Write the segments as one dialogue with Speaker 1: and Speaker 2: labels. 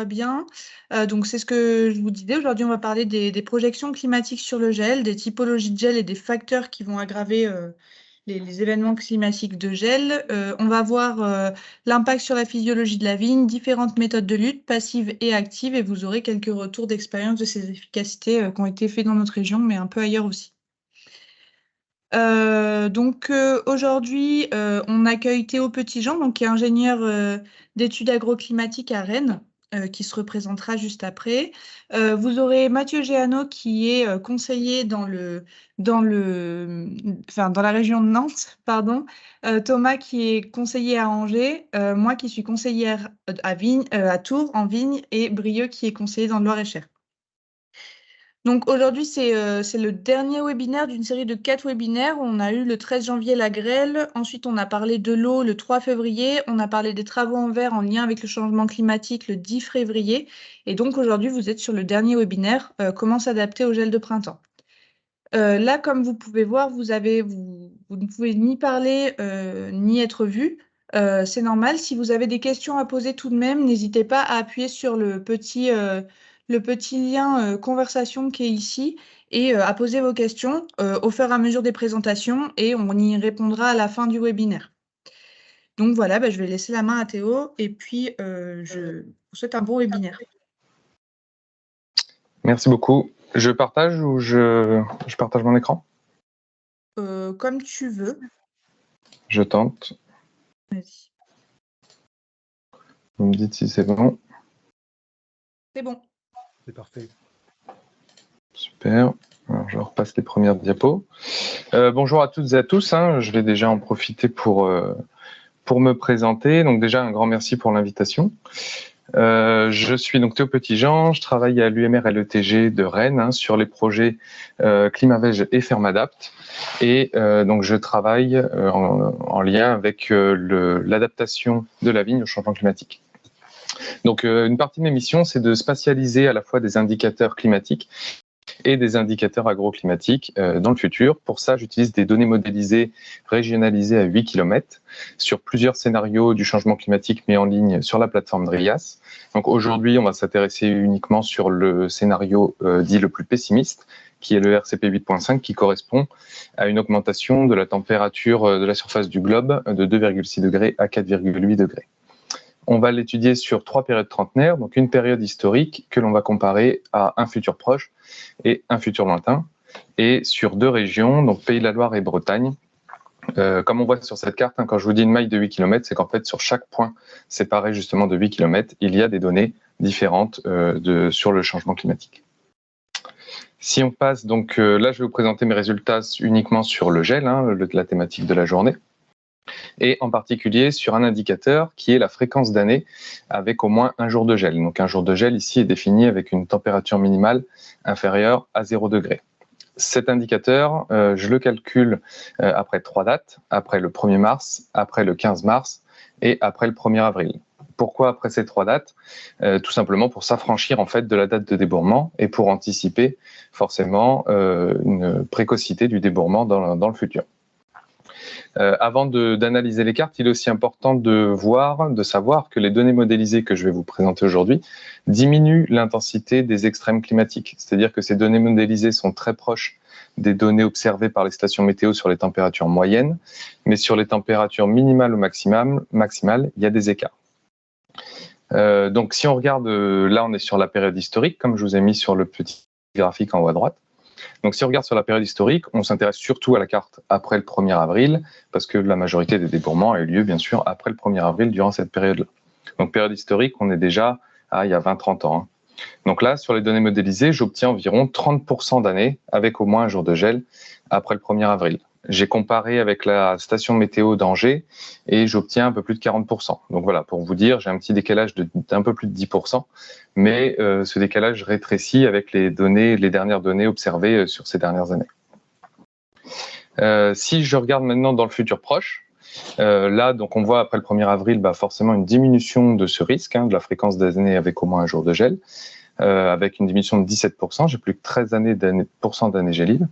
Speaker 1: bien. Donc, c'est ce que je vous disais. Aujourd'hui, on va parler des projections climatiques sur le gel, des typologies de gel et des facteurs qui vont aggraver les événements climatiques de gel. On va voir l'impact sur la physiologie de la vigne, différentes méthodes de lutte, passives et actives, et vous aurez quelques retours d'expérience de ces efficacités qui ont été faits dans notre région, mais un peu ailleurs aussi. Aujourd'hui, on accueille Théo Petitjean, donc, qui est ingénieur d'études agroclimatiques à Rennes, qui se représentera juste après. Vous aurez Mathieu Géano, qui est conseiller dans la région de Nantes, pardon. Thomas, qui est conseiller à Angers. Moi, qui suis conseillère à Tours, en Vigne, et Brieux, qui est conseiller dans le Loir-et-Cher. Donc aujourd'hui, c'est le dernier webinaire d'une série de 4 webinaires. On a eu le 13 janvier la grêle, ensuite on a parlé de l'eau le 3 février, on a parlé des travaux en verre en lien avec le changement climatique le 10 février, et donc aujourd'hui vous êtes sur le dernier webinaire, comment s'adapter au gel de printemps. Là, comme vous pouvez voir, vous ne pouvez ni parler ni être vu. C'est normal. Si vous avez des questions à poser tout de même, n'hésitez pas à appuyer sur le petit lien conversation qui est ici et à poser vos questions au fur et à mesure des présentations, et on y répondra à la fin du webinaire. Donc voilà, je vais laisser la main à Théo et puis je vous souhaite un bon webinaire.
Speaker 2: Merci beaucoup. Je partage ou je partage mon écran?
Speaker 1: Comme tu veux.
Speaker 2: Je tente.
Speaker 1: Vas-y.
Speaker 2: Vous me dites si c'est bon.
Speaker 1: C'est bon.
Speaker 3: C'est parfait.
Speaker 2: Super. Alors, je repasse les premières diapos. Bonjour à toutes et à tous. Je vais déjà en profiter pour me présenter. Donc déjà, un grand merci pour l'invitation. Je suis donc Théo Petitjean, je travaille à l'UMR LETG de Rennes sur les projets Climavège et Fermadapt, et donc je travaille en lien avec l'adaptation de la vigne au changement climatique. Donc une partie de mes missions, c'est de spatialiser à la fois des indicateurs climatiques et des indicateurs agroclimatiques dans le futur. Pour ça, j'utilise des données modélisées régionalisées à 8 km sur plusieurs scénarios du changement climatique mis en ligne sur la plateforme Dryas. Donc aujourd'hui, on va s'intéresser uniquement sur le scénario dit le plus pessimiste, qui est le RCP 8.5, qui correspond à une augmentation de la température de la surface du globe de 2,6 degrés à 4,8 degrés. On va l'étudier sur 3 périodes trentenaires, donc une période historique que l'on va comparer à un futur proche et un futur lointain, et sur 2 régions, donc Pays de la Loire et Bretagne. Comme on voit sur cette carte, quand je vous dis une maille de 8 km, c'est qu'en fait sur chaque point séparé justement de 8 km, il y a des données différentes sur le changement climatique. Si on passe, donc là je vais vous présenter mes résultats uniquement sur le gel, la thématique de la journée, et en particulier sur un indicateur qui est la fréquence d'année avec au moins un jour de gel. Donc un jour de gel ici est défini avec une température minimale inférieure à 0 degré. Cet indicateur, je le calcule après 3 dates, après le 1er mars, après le 15 mars et après le 1er avril. Pourquoi après ces 3 dates? Tout simplement pour s'affranchir en fait de la date de débourrement et pour anticiper forcément une précocité du débourrement dans le futur. Avant d'analyser les cartes, il est aussi important de savoir que les données modélisées que je vais vous présenter aujourd'hui diminuent l'intensité des extrêmes climatiques. C'est-à-dire que ces données modélisées sont très proches des données observées par les stations météo sur les températures moyennes, mais sur les températures minimales ou maximales, il y a des écarts. Donc si on regarde, là on est sur la période historique, comme je vous ai mis sur le petit graphique en haut à droite. Donc si on regarde sur la période historique, on s'intéresse surtout à la carte après le 1er avril, parce que la majorité des débourrements a eu lieu bien sûr après le 1er avril durant cette période-là. Donc période historique, on est déjà il y a 20-30 ans. Donc là, sur les données modélisées, j'obtiens environ 30% d'années avec au moins un jour de gel après le 1er avril. J'ai comparé avec la station météo d'Angers et j'obtiens un peu plus de 40%. Donc voilà, pour vous dire, j'ai un petit décalage d'un peu plus de 10%, mais ce décalage rétrécit avec les dernières données observées sur ces dernières années. Si je regarde maintenant dans le futur proche, là, donc on voit après le 1er avril forcément une diminution de ce risque, de la fréquence d'années avec au moins un jour de gel, avec une diminution de 17%. J'ai plus que 13% d'années gélides.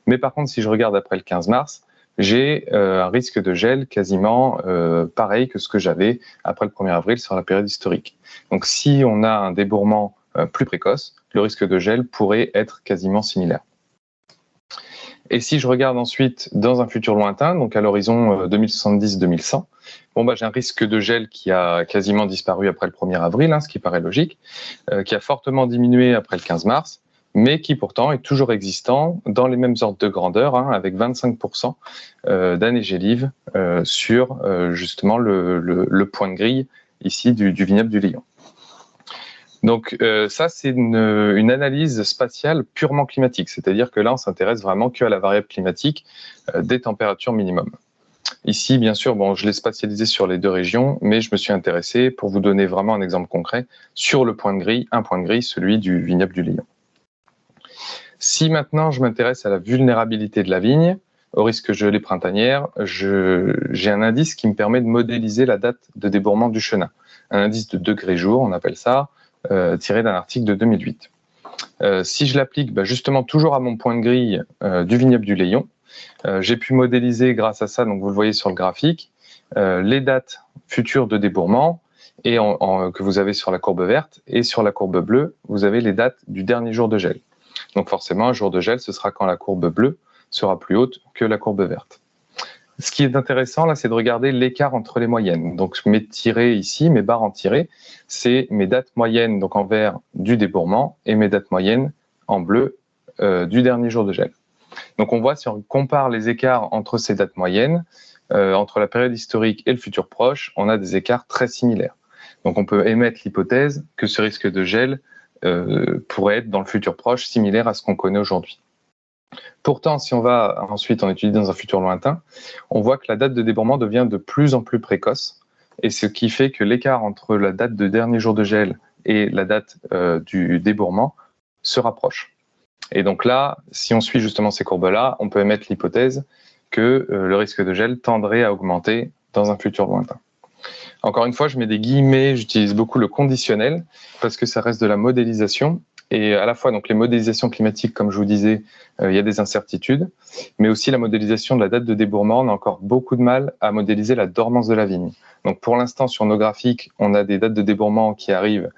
Speaker 2: Mais par contre, si je regarde après le 15 mars, j'ai un risque de gel quasiment pareil que ce que j'avais après le 1er avril sur la période historique. Donc si on a un débourrement plus précoce, le risque de gel pourrait être quasiment similaire. Et si je regarde ensuite dans un futur lointain, donc à l'horizon 2070-2100, bon, bah, j'ai un risque de gel qui a quasiment disparu après le 1er avril, ce qui paraît logique, qui a fortement diminué après le 15 mars, mais qui pourtant est toujours existant dans les mêmes ordres de grandeur, avec 25% d'années gélives sur justement le point de grille ici du vignoble du Lion. Donc ça, c'est une analyse spatiale purement climatique, c'est-à-dire que là, on s'intéresse vraiment qu'à la variable climatique des températures minimum. Ici, bien sûr, bon, je l'ai spatialisé sur les deux régions, mais je me suis intéressé, pour vous donner vraiment un exemple concret, sur le point de grille, un point de grille, celui du vignoble du Lion. Si maintenant je m'intéresse à la vulnérabilité de la vigne, au risque gelée printanière, j'ai un indice qui me permet de modéliser la date de débourrement du chenin. Un indice de degrés-jour, on appelle ça, tiré d'un article de 2008. Si je l'applique justement toujours à mon point de grille du vignoble du Lion, j'ai pu modéliser grâce à ça, donc vous le voyez sur le graphique, les dates futures de débourrement et que vous avez sur la courbe verte, et sur la courbe bleue, vous avez les dates du dernier jour de gel. Donc forcément, un jour de gel, ce sera quand la courbe bleue sera plus haute que la courbe verte. Ce qui est intéressant, là, c'est de regarder l'écart entre les moyennes. Donc, mes tirés ici, mes barres en tirés, c'est mes dates moyennes, donc en vert, du débourrement, et mes dates moyennes en bleu du dernier jour de gel. Donc, on voit, si on compare les écarts entre ces dates moyennes, entre la période historique et le futur proche, on a des écarts très similaires. Donc, on peut émettre l'hypothèse que ce risque de gel pourrait être dans le futur proche similaire à ce qu'on connaît aujourd'hui. Pourtant, si on va ensuite en étudier dans un futur lointain, on voit que la date de débourrement devient de plus en plus précoce, et ce qui fait que l'écart entre la date de dernier jour de gel et la date du débourement se rapproche. Et donc là, si on suit justement ces courbes-là, on peut émettre l'hypothèse que le risque de gel tendrait à augmenter dans un futur lointain. Encore une fois, je mets des guillemets, j'utilise beaucoup le conditionnel parce que ça reste de la modélisation. Et à la fois, donc, les modélisations climatiques, comme je vous disais, il y a des incertitudes, mais aussi la modélisation de la date de débourrement, on a encore beaucoup de mal à modéliser la dormance de la vigne. Donc pour l'instant, sur nos graphiques, on a des dates de débourrement qui arrivent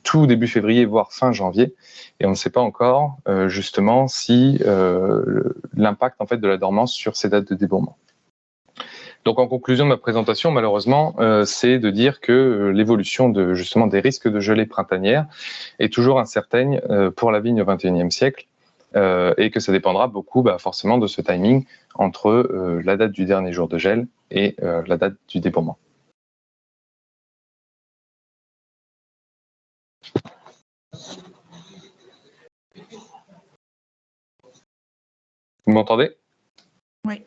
Speaker 2: tout début février, voire fin janvier, et on ne sait pas encore justement si l'impact en fait de la dormance sur ces dates de débourement. Donc en conclusion de ma présentation, malheureusement, c'est de dire que l'évolution justement des risques de gelée printanière est toujours incertaine pour la vigne au XXIe siècle, et que ça dépendra beaucoup forcément de ce timing entre la date du dernier jour de gel et la date du débourrement. Vous m'entendez?
Speaker 1: Oui.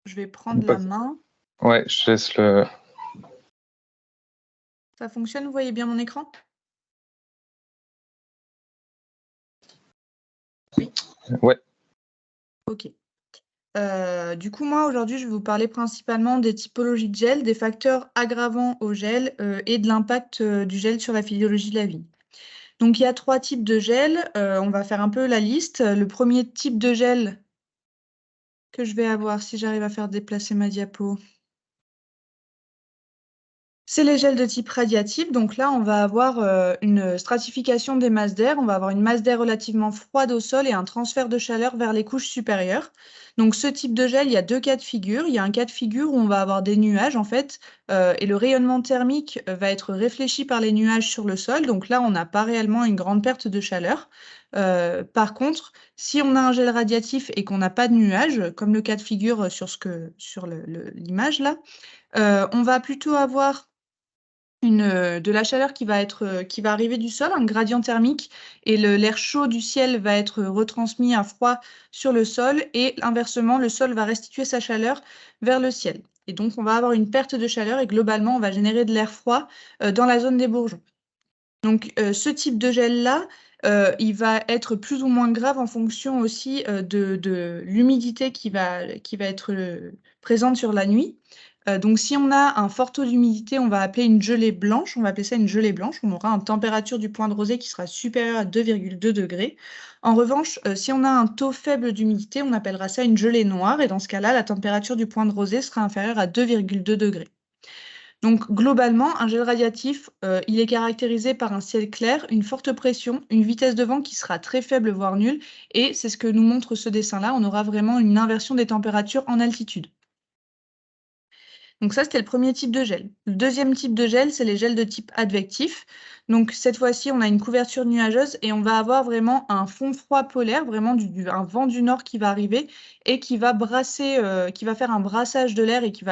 Speaker 1: Je vais prendre la main.
Speaker 2: Ouais, je laisse le...
Speaker 1: Ça fonctionne? Vous voyez bien mon écran? Oui.
Speaker 2: Ouais.
Speaker 1: Ok. Du coup, moi, aujourd'hui, je vais vous parler principalement des typologies de gel, des facteurs aggravants au gel et de l'impact du gel sur la physiologie de la vigne. Donc, il y a 3 types de gel. On va faire un peu la liste. Le premier type de gel que je vais avoir, si j'arrive à faire déplacer ma diapo, c'est les gels de type radiatif. Donc là, on va avoir une stratification des masses d'air. On va avoir une masse d'air relativement froide au sol et un transfert de chaleur vers les couches supérieures. Donc ce type de gel, il y a 2 cas de figure. Il y a un cas de figure où on va avoir des nuages en fait, et le rayonnement thermique va être réfléchi par les nuages sur le sol. Donc là, on n'a pas réellement une grande perte de chaleur. Par contre, si on a un gel radiatif et qu'on n'a pas de nuages, comme le cas de figure sur l'image là, on va plutôt avoir de la chaleur qui va arriver du sol, un gradient thermique, et l'air chaud du ciel va être retransmis à froid sur le sol, et inversement, le sol va restituer sa chaleur vers le ciel. Et donc, on va avoir une perte de chaleur, et globalement, on va générer de l'air froid dans la zone des bourgeons. Donc, ce type de gel-là, il va être plus ou moins grave en fonction aussi de l'humidité qui va être présente sur la nuit. Donc, si on a un fort taux d'humidité, on va appeler une gelée blanche. On va appeler ça une gelée blanche. On aura une température du point de rosée qui sera supérieure à 2,2 degrés. En revanche, si on a un taux faible d'humidité, on appellera ça une gelée noire. Et dans ce cas-là, la température du point de rosée sera inférieure à 2,2 degrés. Donc, globalement, un gel radiatif, il est caractérisé par un ciel clair, une forte pression, une vitesse de vent qui sera très faible, voire nulle. Et c'est ce que nous montre ce dessin-là. On aura vraiment une inversion des températures en altitude. Donc ça, c'était le premier type de gel. Le deuxième type de gel, c'est les gels de type advectif. Donc cette fois-ci, on a une couverture nuageuse et on va avoir vraiment un fond froid polaire, vraiment un vent du nord qui va arriver et qui va brasser, qui va faire un brassage de l'air et qui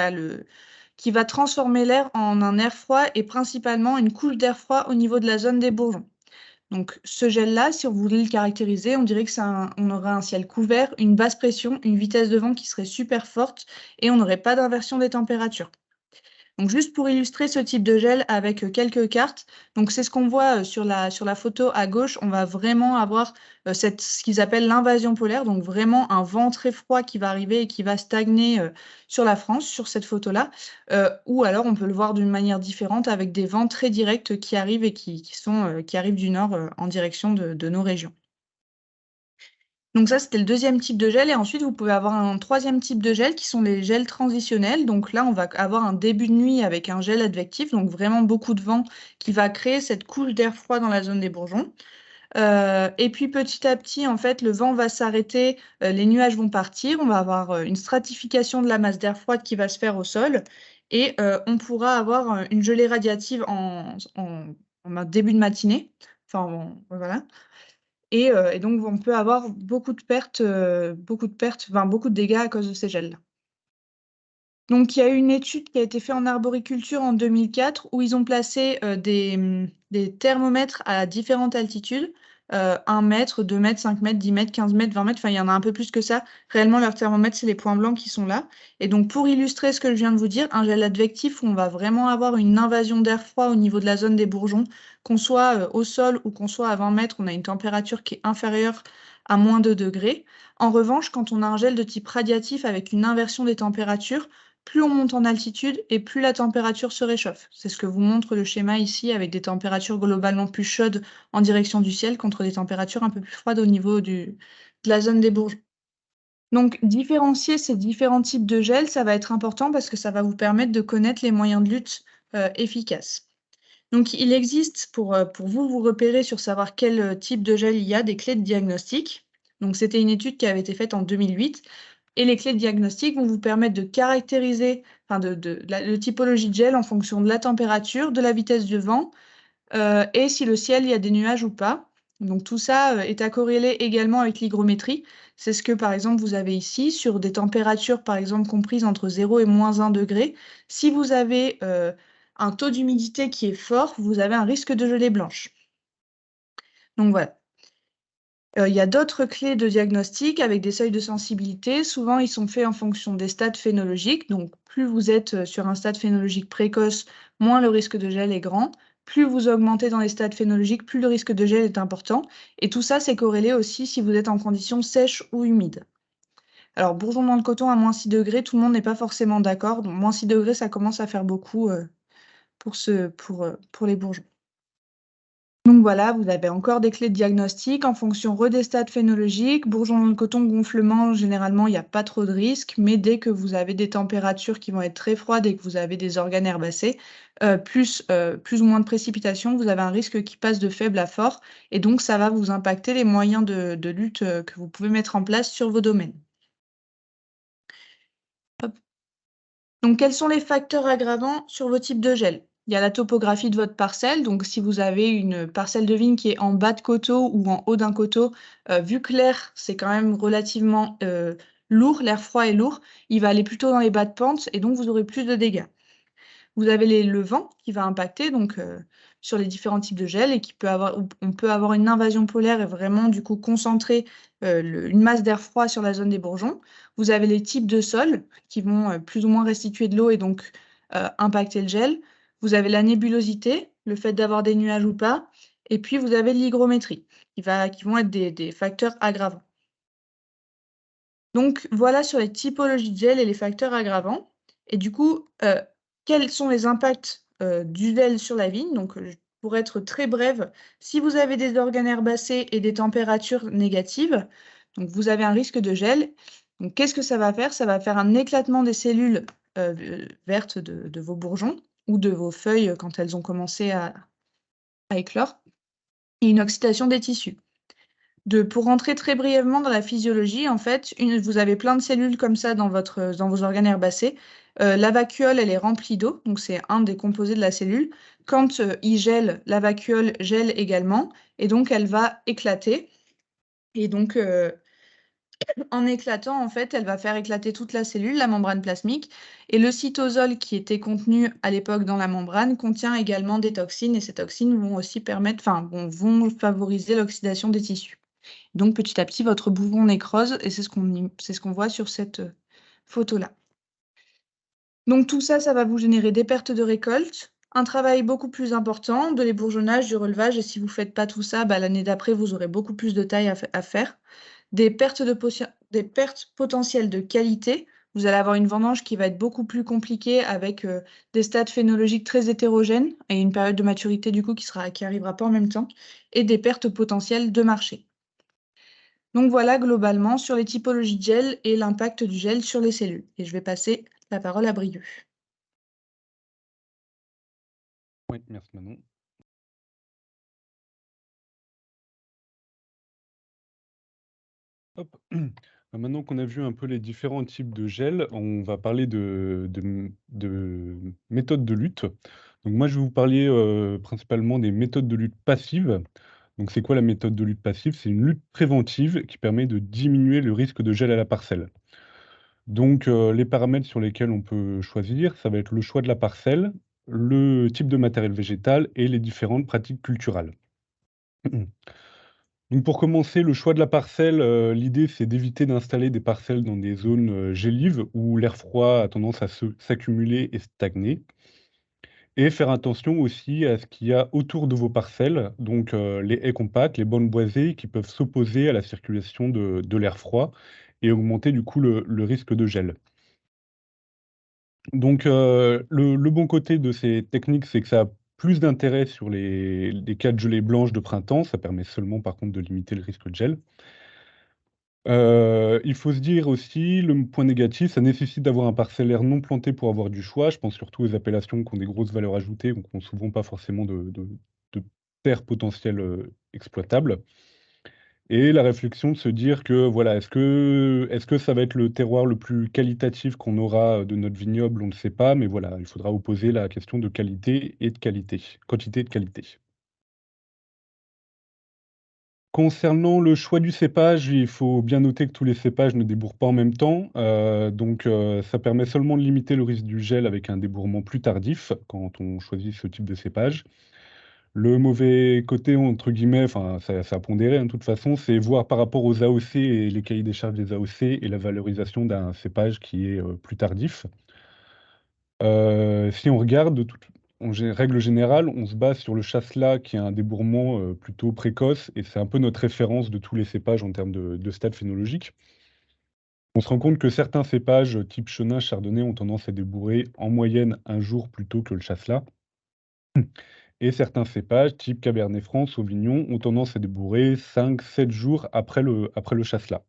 Speaker 1: va transformer l'air en un air froid et principalement une couche d'air froid au niveau de la zone des bourgeons. Donc, ce gel-là, si on voulait le caractériser, on dirait que on aurait un ciel couvert, une basse pression, une vitesse de vent qui serait super forte et on n'aurait pas d'inversion des températures. Donc, juste pour illustrer ce type de gel avec quelques cartes, donc c'est ce qu'on voit sur la photo à gauche, on va vraiment avoir ce qu'ils appellent l'invasion polaire, donc vraiment un vent très froid qui va arriver et qui va stagner sur la France, sur cette photo-là, ou alors on peut le voir d'une manière différente avec des vents très directs qui arrivent et qui arrivent du nord en direction de nos régions. Donc ça, c'était le deuxième type de gel. Et ensuite, vous pouvez avoir un troisième type de gel qui sont les gels transitionnels. Donc là, on va avoir un début de nuit avec un gel advectif, donc vraiment beaucoup de vent qui va créer cette couche d'air froid dans la zone des bourgeons. Et puis petit à petit, en fait, le vent va s'arrêter, les nuages vont partir, on va avoir une stratification de la masse d'air froide qui va se faire au sol et on pourra avoir une gelée radiative en début de matinée. Enfin, voilà. Et donc, on peut avoir beaucoup de pertes, enfin, beaucoup de dégâts à cause de ces gels-là. Donc, il y a eu une étude qui a été faite en arboriculture en 2004 où ils ont placé des thermomètres à différentes altitudes, 1 mètre, 2 mètres, 5 mètres, 10 mètres, 15 mètres, 20 mètres, enfin, il y en a un peu plus que ça. Réellement, leurs thermomètres, c'est les points blancs qui sont là. Et donc, pour illustrer ce que je viens de vous dire, un gel advectif où on va vraiment avoir une invasion d'air froid au niveau de la zone des bourgeons, qu'on soit au sol ou qu'on soit à 20 mètres, on a une température qui est inférieure à moins 2 degrés. En revanche, quand on a un gel de type radiatif avec une inversion des températures, plus on monte en altitude et plus la température se réchauffe. C'est ce que vous montre le schéma ici avec des températures globalement plus chaudes en direction du ciel contre des températures un peu plus froides au niveau de la zone des bourgeons. Donc, différencier ces différents types de gel, ça va être important parce que ça va vous permettre de connaître les moyens de lutte efficaces. Donc, il existe, pour vous repérer sur savoir quel type de gel il y a, des clés de diagnostic. Donc, c'était une étude qui avait été faite en 2008. Et les clés de diagnostic vont vous permettre de caractériser enfin la typologie de gel en fonction de la température, de la vitesse du vent et si le ciel, il y a des nuages ou pas. Donc tout ça est à corréler également avec l'hygrométrie. C'est ce que, par exemple, vous avez ici, sur des températures, par exemple, comprises entre 0 et moins 1 degré. Si vous avez un taux d'humidité qui est fort, vous avez un risque de gelée blanche. Donc voilà. Il y a d'autres clés de diagnostic avec des seuils de sensibilité. Souvent, ils sont faits en fonction des stades phénologiques. Donc, plus vous êtes sur un stade phénologique précoce, moins le risque de gel est grand. Plus vous augmentez dans les stades phénologiques, plus le risque de gel est important. Et tout ça, c'est corrélé aussi si vous êtes en conditions sèches ou humides. Alors, bourgeons dans le coton à moins 6 degrés, tout le monde n'est pas forcément d'accord. Donc, moins 6 degrés, ça commence à faire beaucoup pour les bourgeons. Donc voilà, vous avez encore des clés de diagnostic en fonction des stades phénologiques. Bourgeons dans le coton, gonflement, généralement, il n'y a pas trop de risques, mais dès que vous avez des températures qui vont être très froides et que vous avez des organes herbacés, plus ou moins de précipitations, vous avez un risque qui passe de faible à fort, et donc ça va vous impacter les moyens de lutte que vous pouvez mettre en place sur vos domaines. Hop. Donc, quels sont les facteurs aggravants sur vos types de gel? Il y a la topographie de votre parcelle. Donc, si vous avez une parcelle de vigne qui est en bas de coteau ou en haut d'un coteau, vu que l'air, c'est quand même relativement lourd, l'air froid est lourd, il va aller plutôt dans les bas de pente et donc vous aurez plus de dégâts. Vous avez le vent qui va impacter donc, sur les différents types de gel et on peut avoir une invasion polaire et vraiment du coup concentrer une masse d'air froid sur la zone des bourgeons. Vous avez les types de sols qui vont plus ou moins restituer de l'eau et donc impacter le gel. Vous avez la nébulosité, le fait d'avoir des nuages ou pas. Et puis vous avez l'hygrométrie qui vont être des facteurs aggravants. Donc voilà sur les typologies de gel et les facteurs aggravants. Et du coup, quels sont les impacts du gel sur la vigne? Donc, pour être très brève, si vous avez des organes herbacés et des températures négatives, donc vous avez un risque de gel. Donc, qu'est-ce que ça va faire? Ça va faire un éclatement des cellules vertes de vos bourgeons ou de vos feuilles quand elles ont commencé à éclore, et une oxydation des tissus. Pour rentrer très brièvement dans la physiologie, en fait, vous avez plein de cellules comme ça dans vos organes herbacés. La vacuole, elle est remplie d'eau, donc c'est un des composés de la cellule. Quand il gèle, la vacuole gèle également, et donc elle va éclater. Et donc, en éclatant, en fait, elle va faire éclater toute la cellule, la membrane plasmique. Et le cytosol qui était contenu à l'époque dans la membrane contient également des toxines, et ces toxines vont aussi vont favoriser l'oxydation des tissus. Donc petit à petit, votre bourgeon nécrose, et c'est ce qu'on voit sur cette photo-là. Donc tout ça, ça va vous générer des pertes de récolte, un travail beaucoup plus important, de l'ébourgeonnage, du relevage, et si vous ne faites pas tout ça, l'année d'après, vous aurez beaucoup plus de taille à faire. Des pertes potentielles de qualité. Vous allez avoir une vendange qui va être beaucoup plus compliquée avec des stades phénologiques très hétérogènes et une période de maturité du coup qui arrivera pas en même temps, et des pertes potentielles de marché. Donc voilà globalement sur les typologies de gel et l'impact du gel sur les cellules. Et je vais passer la parole à Brieux.
Speaker 3: Oui, merci Manon. Hop. Maintenant qu'on a vu un peu les différents types de gel, on va parler de méthodes de lutte. Donc moi, je vais vous parler principalement des méthodes de lutte passives. Donc c'est quoi la méthode de lutte passive? C'est une lutte préventive qui permet de diminuer le risque de gel à la parcelle. Donc les paramètres sur lesquels on peut choisir, ça va être le choix de la parcelle, le type de matériel végétal et les différentes pratiques culturales. Donc pour commencer, le choix de la parcelle, l'idée c'est d'éviter d'installer des parcelles dans des zones, gélives où l'air froid a tendance à s'accumuler et stagner, et faire attention aussi à ce qu'il y a autour de vos parcelles, donc les haies compactes, les bandes boisées qui peuvent s'opposer à la circulation de l'air froid et augmenter du coup le risque de gel. Donc le bon côté de ces techniques, c'est que ça a plus d'intérêt sur les cas de gelée blanche de printemps. Ça permet seulement par contre de limiter le risque de gel. Il faut se dire aussi, le point négatif, ça nécessite d'avoir un parcellaire non planté pour avoir du choix. Je pense surtout aux appellations qui ont des grosses valeurs ajoutées ou qui n'ont souvent pas forcément de terres potentielles, exploitables. Et la réflexion de se dire que, voilà, est-ce que ça va être le terroir le plus qualitatif qu'on aura, de notre vignoble? On ne sait pas, mais voilà, il faudra opposer la question de qualité et de qualité, quantité et de qualité. Concernant le choix du cépage, il faut bien noter que tous les cépages ne débourrent pas en même temps, donc ça permet seulement de limiter le risque du gel avec un débourrement plus tardif quand on choisit ce type de cépage. Le mauvais côté, entre guillemets, enfin, c'est à pondérer, hein, de toute façon, c'est voir par rapport aux AOC et les cahiers des charges des AOC et la valorisation d'un cépage qui est, plus tardif. Si on regarde règle générale, on se base sur le chasselas qui a un débourrement, plutôt précoce, et c'est un peu notre référence de tous les cépages en termes de stade phénologique. On se rend compte que certains cépages, type chenin, chardonnay, ont tendance à débourrer en moyenne 1 jour plus tôt que le chasselas. Et certains cépages, type Cabernet Franc, Sauvignon, ont tendance à débourrer 5-7 jours après le chasselas.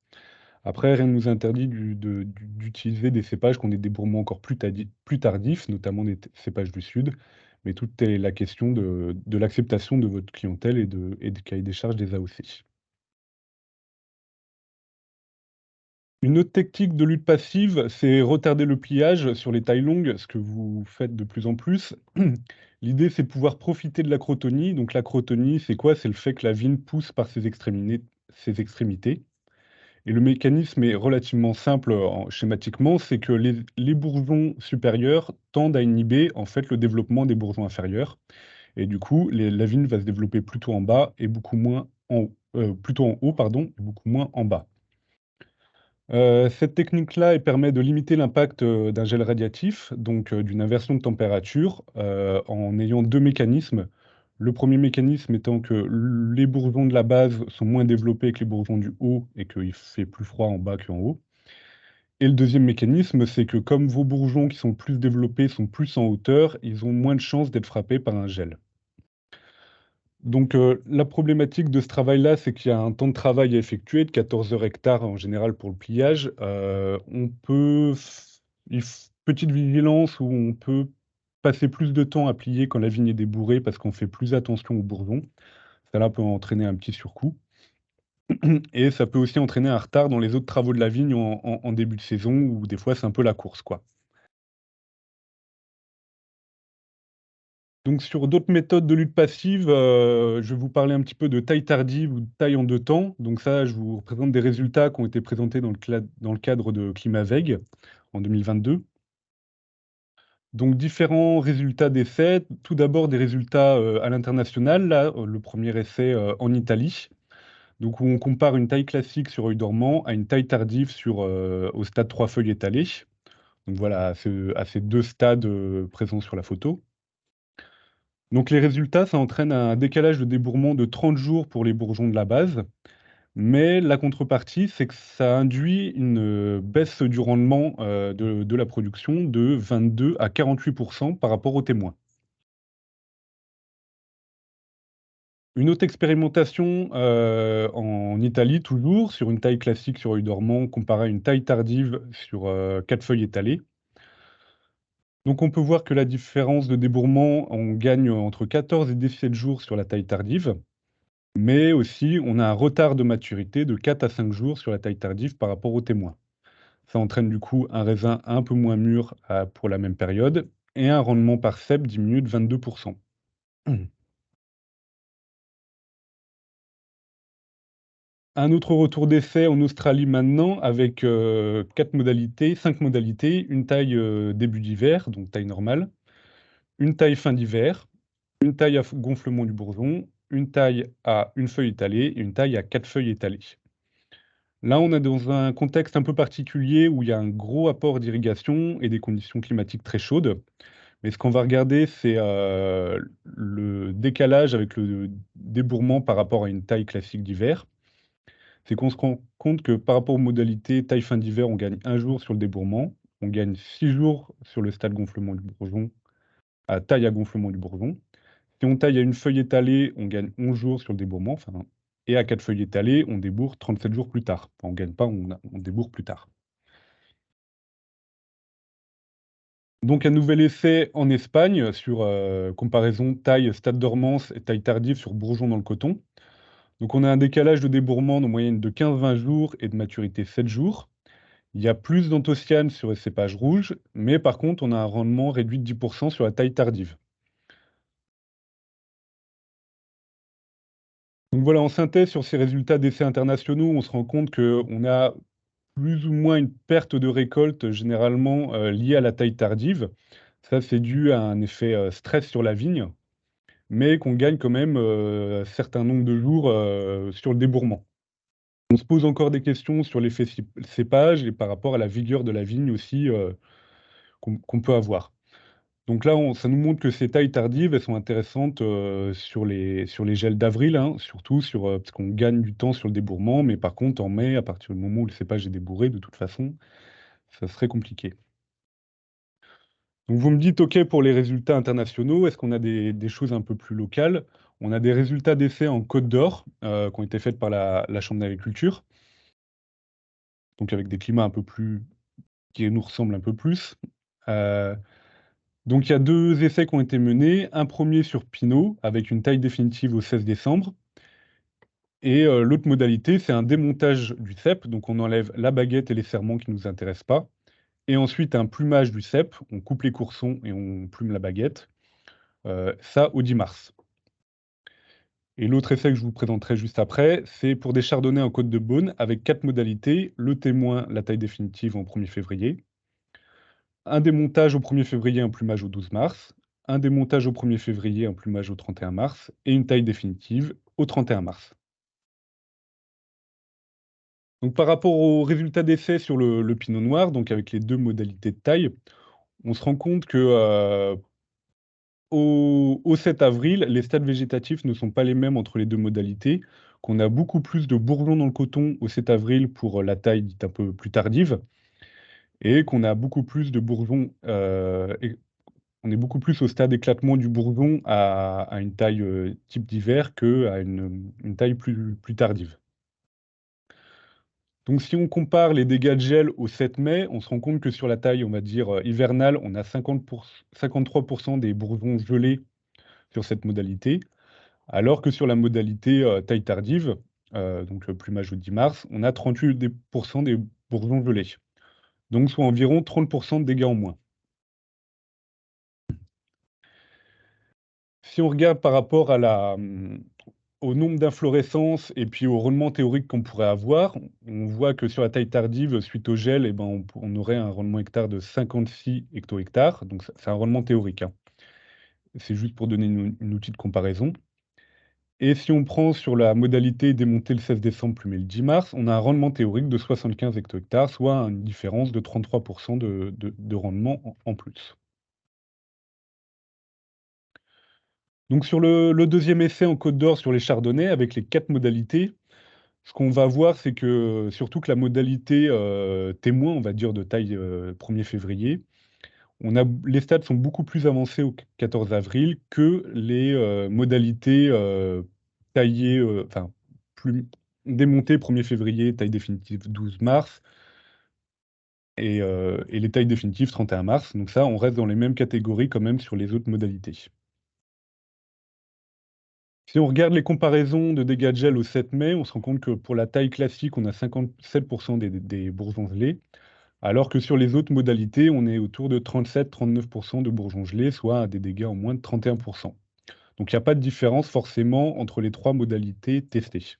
Speaker 3: Après, rien ne nous interdit d'utiliser des cépages qui ont des débourrements encore plus tardifs, notamment des cépages du sud, mais toute est la question de l'acceptation de votre clientèle et du cahier des charges des AOC. Une autre technique de lutte passive, c'est retarder le pliage sur les tailles longues, ce que vous faites de plus en plus. L'idée, c'est de pouvoir profiter de l'acrotonie. Donc l'acrotonie, c'est quoi? C'est le fait que la vigne pousse par ses extrémités. Et le mécanisme est relativement simple, schématiquement, c'est que les bourgeons supérieurs tendent à inhiber, en fait, le développement des bourgeons inférieurs, et du coup, la vigne va se développer plutôt en bas et beaucoup moins plutôt en haut, pardon, et beaucoup moins en bas. Cette technique-là, elle permet de limiter l'impact, d'un gel radiatif, donc d'une inversion de température, en ayant 2 mécanismes. Le premier mécanisme étant que les bourgeons de la base sont moins développés que les bourgeons du haut et qu'il fait plus froid en bas qu'en haut. Et le deuxième mécanisme, c'est que comme vos bourgeons qui sont plus développés sont plus en hauteur, ils ont moins de chances d'être frappés par un gel. Donc la problématique de ce travail-là, c'est qu'il y a un temps de travail à effectuer de 14 heures hectares en général pour le pliage. On peut petite vigilance où on peut passer plus de temps à plier quand la vigne est débourrée parce qu'on fait plus attention aux bourgeons. Ça là peut entraîner un petit surcoût et ça peut aussi entraîner un retard dans les autres travaux de la vigne en début de saison où des fois c'est un peu la course, quoi. Donc sur d'autres méthodes de lutte passive, je vais vous parler un petit peu de taille tardive ou de taille en 2 temps. Donc ça, je vous présente des résultats qui ont été présentés dans le cadre de Climaveg en 2022. Donc différents résultats d'essais. Tout d'abord des résultats, à l'international, là, le premier essai, en Italie. Donc où on compare une taille classique sur œil dormant à une taille tardive au stade 3 feuilles étalées. Donc voilà, à ces 2 stades, présents sur la photo. Donc les résultats, ça entraîne un décalage de débourrement de 30 jours pour les bourgeons de la base, mais la contrepartie, c'est que ça induit une, baisse du rendement, de la production de 22 à 48 par rapport aux témoins. Une autre expérimentation, en Italie toujours, sur une taille classique sur œil dormant comparée à une taille tardive sur, 4 feuilles étalées. Donc on peut voir que la différence de débourrement, on gagne entre 14 et 17 jours sur la taille tardive. Mais aussi, on a un retard de maturité de 4 à 5 jours sur la taille tardive par rapport aux témoins. Ça entraîne du coup un raisin un peu moins mûr pour la même période et un rendement par cep diminué de 22. Un autre retour d'essai en Australie maintenant avec 5 modalités, une taille début d'hiver, donc taille normale, une taille fin d'hiver, une taille à gonflement du bourgeon, une taille à une feuille étalée et une taille à 4 feuilles étalées. Là, on est dans un contexte un peu particulier où il y a un gros apport d'irrigation et des conditions climatiques très chaudes. Mais ce qu'on va regarder, c'est, le décalage avec le débourrement par rapport à une taille classique d'hiver. C'est qu'on se rend compte que par rapport aux modalités taille fin d'hiver, on gagne 1 jour sur le débourrement, on gagne 6 jours sur le stade gonflement du bourgeon à taille à gonflement du bourgeon. Si on taille à une feuille étalée, on gagne 11 jours sur le débourrement, enfin, et à 4 feuilles étalées, on débourre 37 jours plus tard. Enfin, on gagne pas, on débourre plus tard. Donc un nouvel essai en Espagne sur, comparaison taille stade dormance et taille tardive sur bourgeon dans le coton. Donc on a un décalage de débourrement en moyenne de 15-20 jours et de maturité 7 jours. Il y a plus d'anthocyanes sur les cépages rouges, mais par contre, on a un rendement réduit de 10 sur la taille tardive. Donc voilà, en synthèse, sur ces résultats d'essais internationaux, on se rend compte qu'on a plus ou moins une perte de récolte généralement, liée à la taille tardive. Ça, c'est dû à un effet, stress sur la vigne, mais qu'on gagne quand même, un certain nombre de jours, sur le débourrement. On se pose encore des questions sur l'effet cépage et par rapport à la vigueur de la vigne aussi, qu'on peut avoir. Donc là, ça nous montre que ces tailles tardives, elles sont intéressantes, sur les gels d'avril, hein, surtout parce qu'on gagne du temps sur le débourrement, mais par contre en mai, à partir du moment où le cépage est débourré, de toute façon, ça serait compliqué. Donc vous me dites: «OK» pour les résultats internationaux. Est-ce qu'on a des choses un peu plus locales? On a des résultats d'essais en Côte d'Or, qui ont été faits par la chambre d'agriculture, donc avec des climats un peu plus qui nous ressemblent un peu plus. Heu Donc il y a 2 essais qui ont été menés. Un premier sur Pinot, avec une taille définitive au 16 décembre et l'autre modalité, c'est un démontage du cep. Donc on enlève la baguette et les serments qui ne nous intéressent pas et ensuite un plumage du cep. On coupe les coursons et on plume la baguette, ça au 10 mars. Et l'autre essai que je vous présenterai juste après, c'est pour des chardonnays en côte de Beaune avec 4 modalités: le témoin, la taille définitive en 1er février, un démontage au 1er février, un plumage au 12 mars, un démontage au 1er février, un plumage au 31 mars et une taille définitive au 31 mars. Donc par rapport aux résultats d'essai sur le pinot noir, donc avec les 2 modalités de taille, on se rend compte que, au 7 avril, les stades végétatifs ne sont pas les mêmes entre les 2 modalités, qu'on a beaucoup plus de bourgeons dans le coton au 7 avril pour, la taille dite un peu plus tardive et qu'on a beaucoup plus de bourgeons, on est beaucoup plus au stade d'éclatement du bourgeon à une taille type d'hiver qu'à une taille plus tardive. Donc si on compare les dégâts de gel au 7 mai, on se rend compte que sur la taille, on va dire, hivernale, on a 53% des bourgeons gelés sur cette modalité, alors que sur la modalité taille tardive, donc plumage au 10 mars, on a 38% des bourgeons gelés. Donc soit environ 30% de dégâts en moins. Si on regarde par rapport au nombre d'inflorescences et puis au rendement théorique qu'on pourrait avoir, on voit que sur la taille tardive, suite au gel, eh ben, on aurait un rendement hectare de 56 hecto-hectares. Donc c'est un rendement théorique, hein. C'est juste pour donner une outil de comparaison. Et si on prend sur la modalité démontée le 16 décembre, plumé le 10 mars, on a un rendement théorique de 75 hecto-hectares, soit une différence de 33% de rendement en plus. Donc sur le deuxième essai en Côte d'Or sur les chardonnays, avec les 4 modalités, ce qu'on va voir, c'est que surtout que la modalité témoin, on va dire de taille 1er février, les stades sont beaucoup plus avancés au 14 avril que les modalités taillées, enfin plus démontées 1er février, taille définitive 12 mars, et les tailles définitives 31 mars. Donc ça, on reste dans les mêmes catégories quand même sur les autres modalités. Si on regarde les comparaisons de dégâts de gel au 7 mai, on se rend compte que pour la taille classique, on a 57% des bourgeons gelés, alors que sur les autres modalités, on est autour de 37-39% de bourgeons gelés, soit des dégâts en moins de 31%. Donc il n'y a pas de différence forcément entre les 3 modalités testées. Si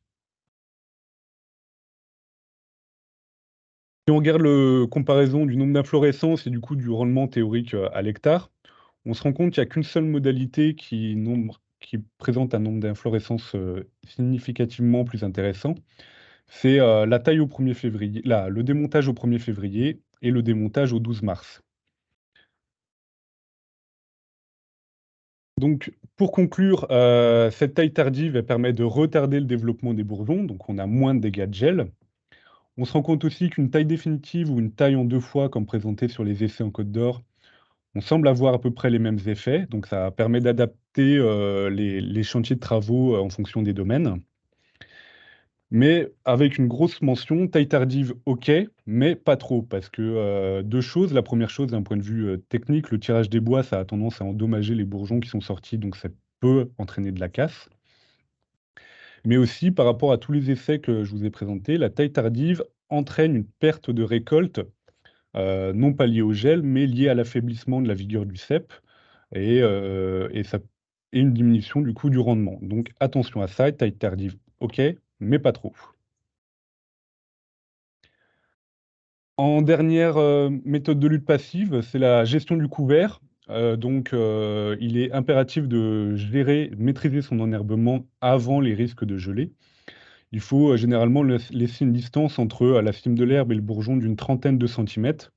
Speaker 3: on regarde la comparaison du nombre d'inflorescences et du coup du rendement théorique à l'hectare, on se rend compte qu'il n'y a qu'une seule modalité qui présente un nombre d'inflorescences significativement plus intéressant. C'est la taille au 1er février, le démontage au 1er février et le démontage au 12 mars. Donc, pour conclure, cette taille tardive, elle permet de retarder le développement des bourgeons, donc on a moins de dégâts de gel. On se rend compte aussi qu'une taille définitive ou une taille en 2 fois, comme présenté sur les essais en Côte d'Or, on semble avoir à peu près les mêmes effets, donc ça permet d'adapter les chantiers de travaux en fonction des domaines. Mais avec une grosse mention, taille tardive, OK, mais pas trop parce que, 2 choses. La première chose, d'un point de vue, technique, le tirage des bois, ça a tendance à endommager les bourgeons qui sont sortis, donc ça peut entraîner de la casse. Mais aussi par rapport à tous les effets que je vous ai présentés, la taille tardive entraîne une perte de récolte, non pas liée au gel, mais liée à l'affaiblissement de la vigueur du cep et une diminution du coût du rendement. Donc attention à ça, taille tardive, OK, mais pas trop. En dernière, méthode de lutte passive, c'est la gestion du couvert. Il est impératif de gérer, maîtriser son enherbement avant les risques de gelée. Il faut, généralement laisser une distance entre, la cime de l'herbe et le bourgeon d'une trentaine de centimètres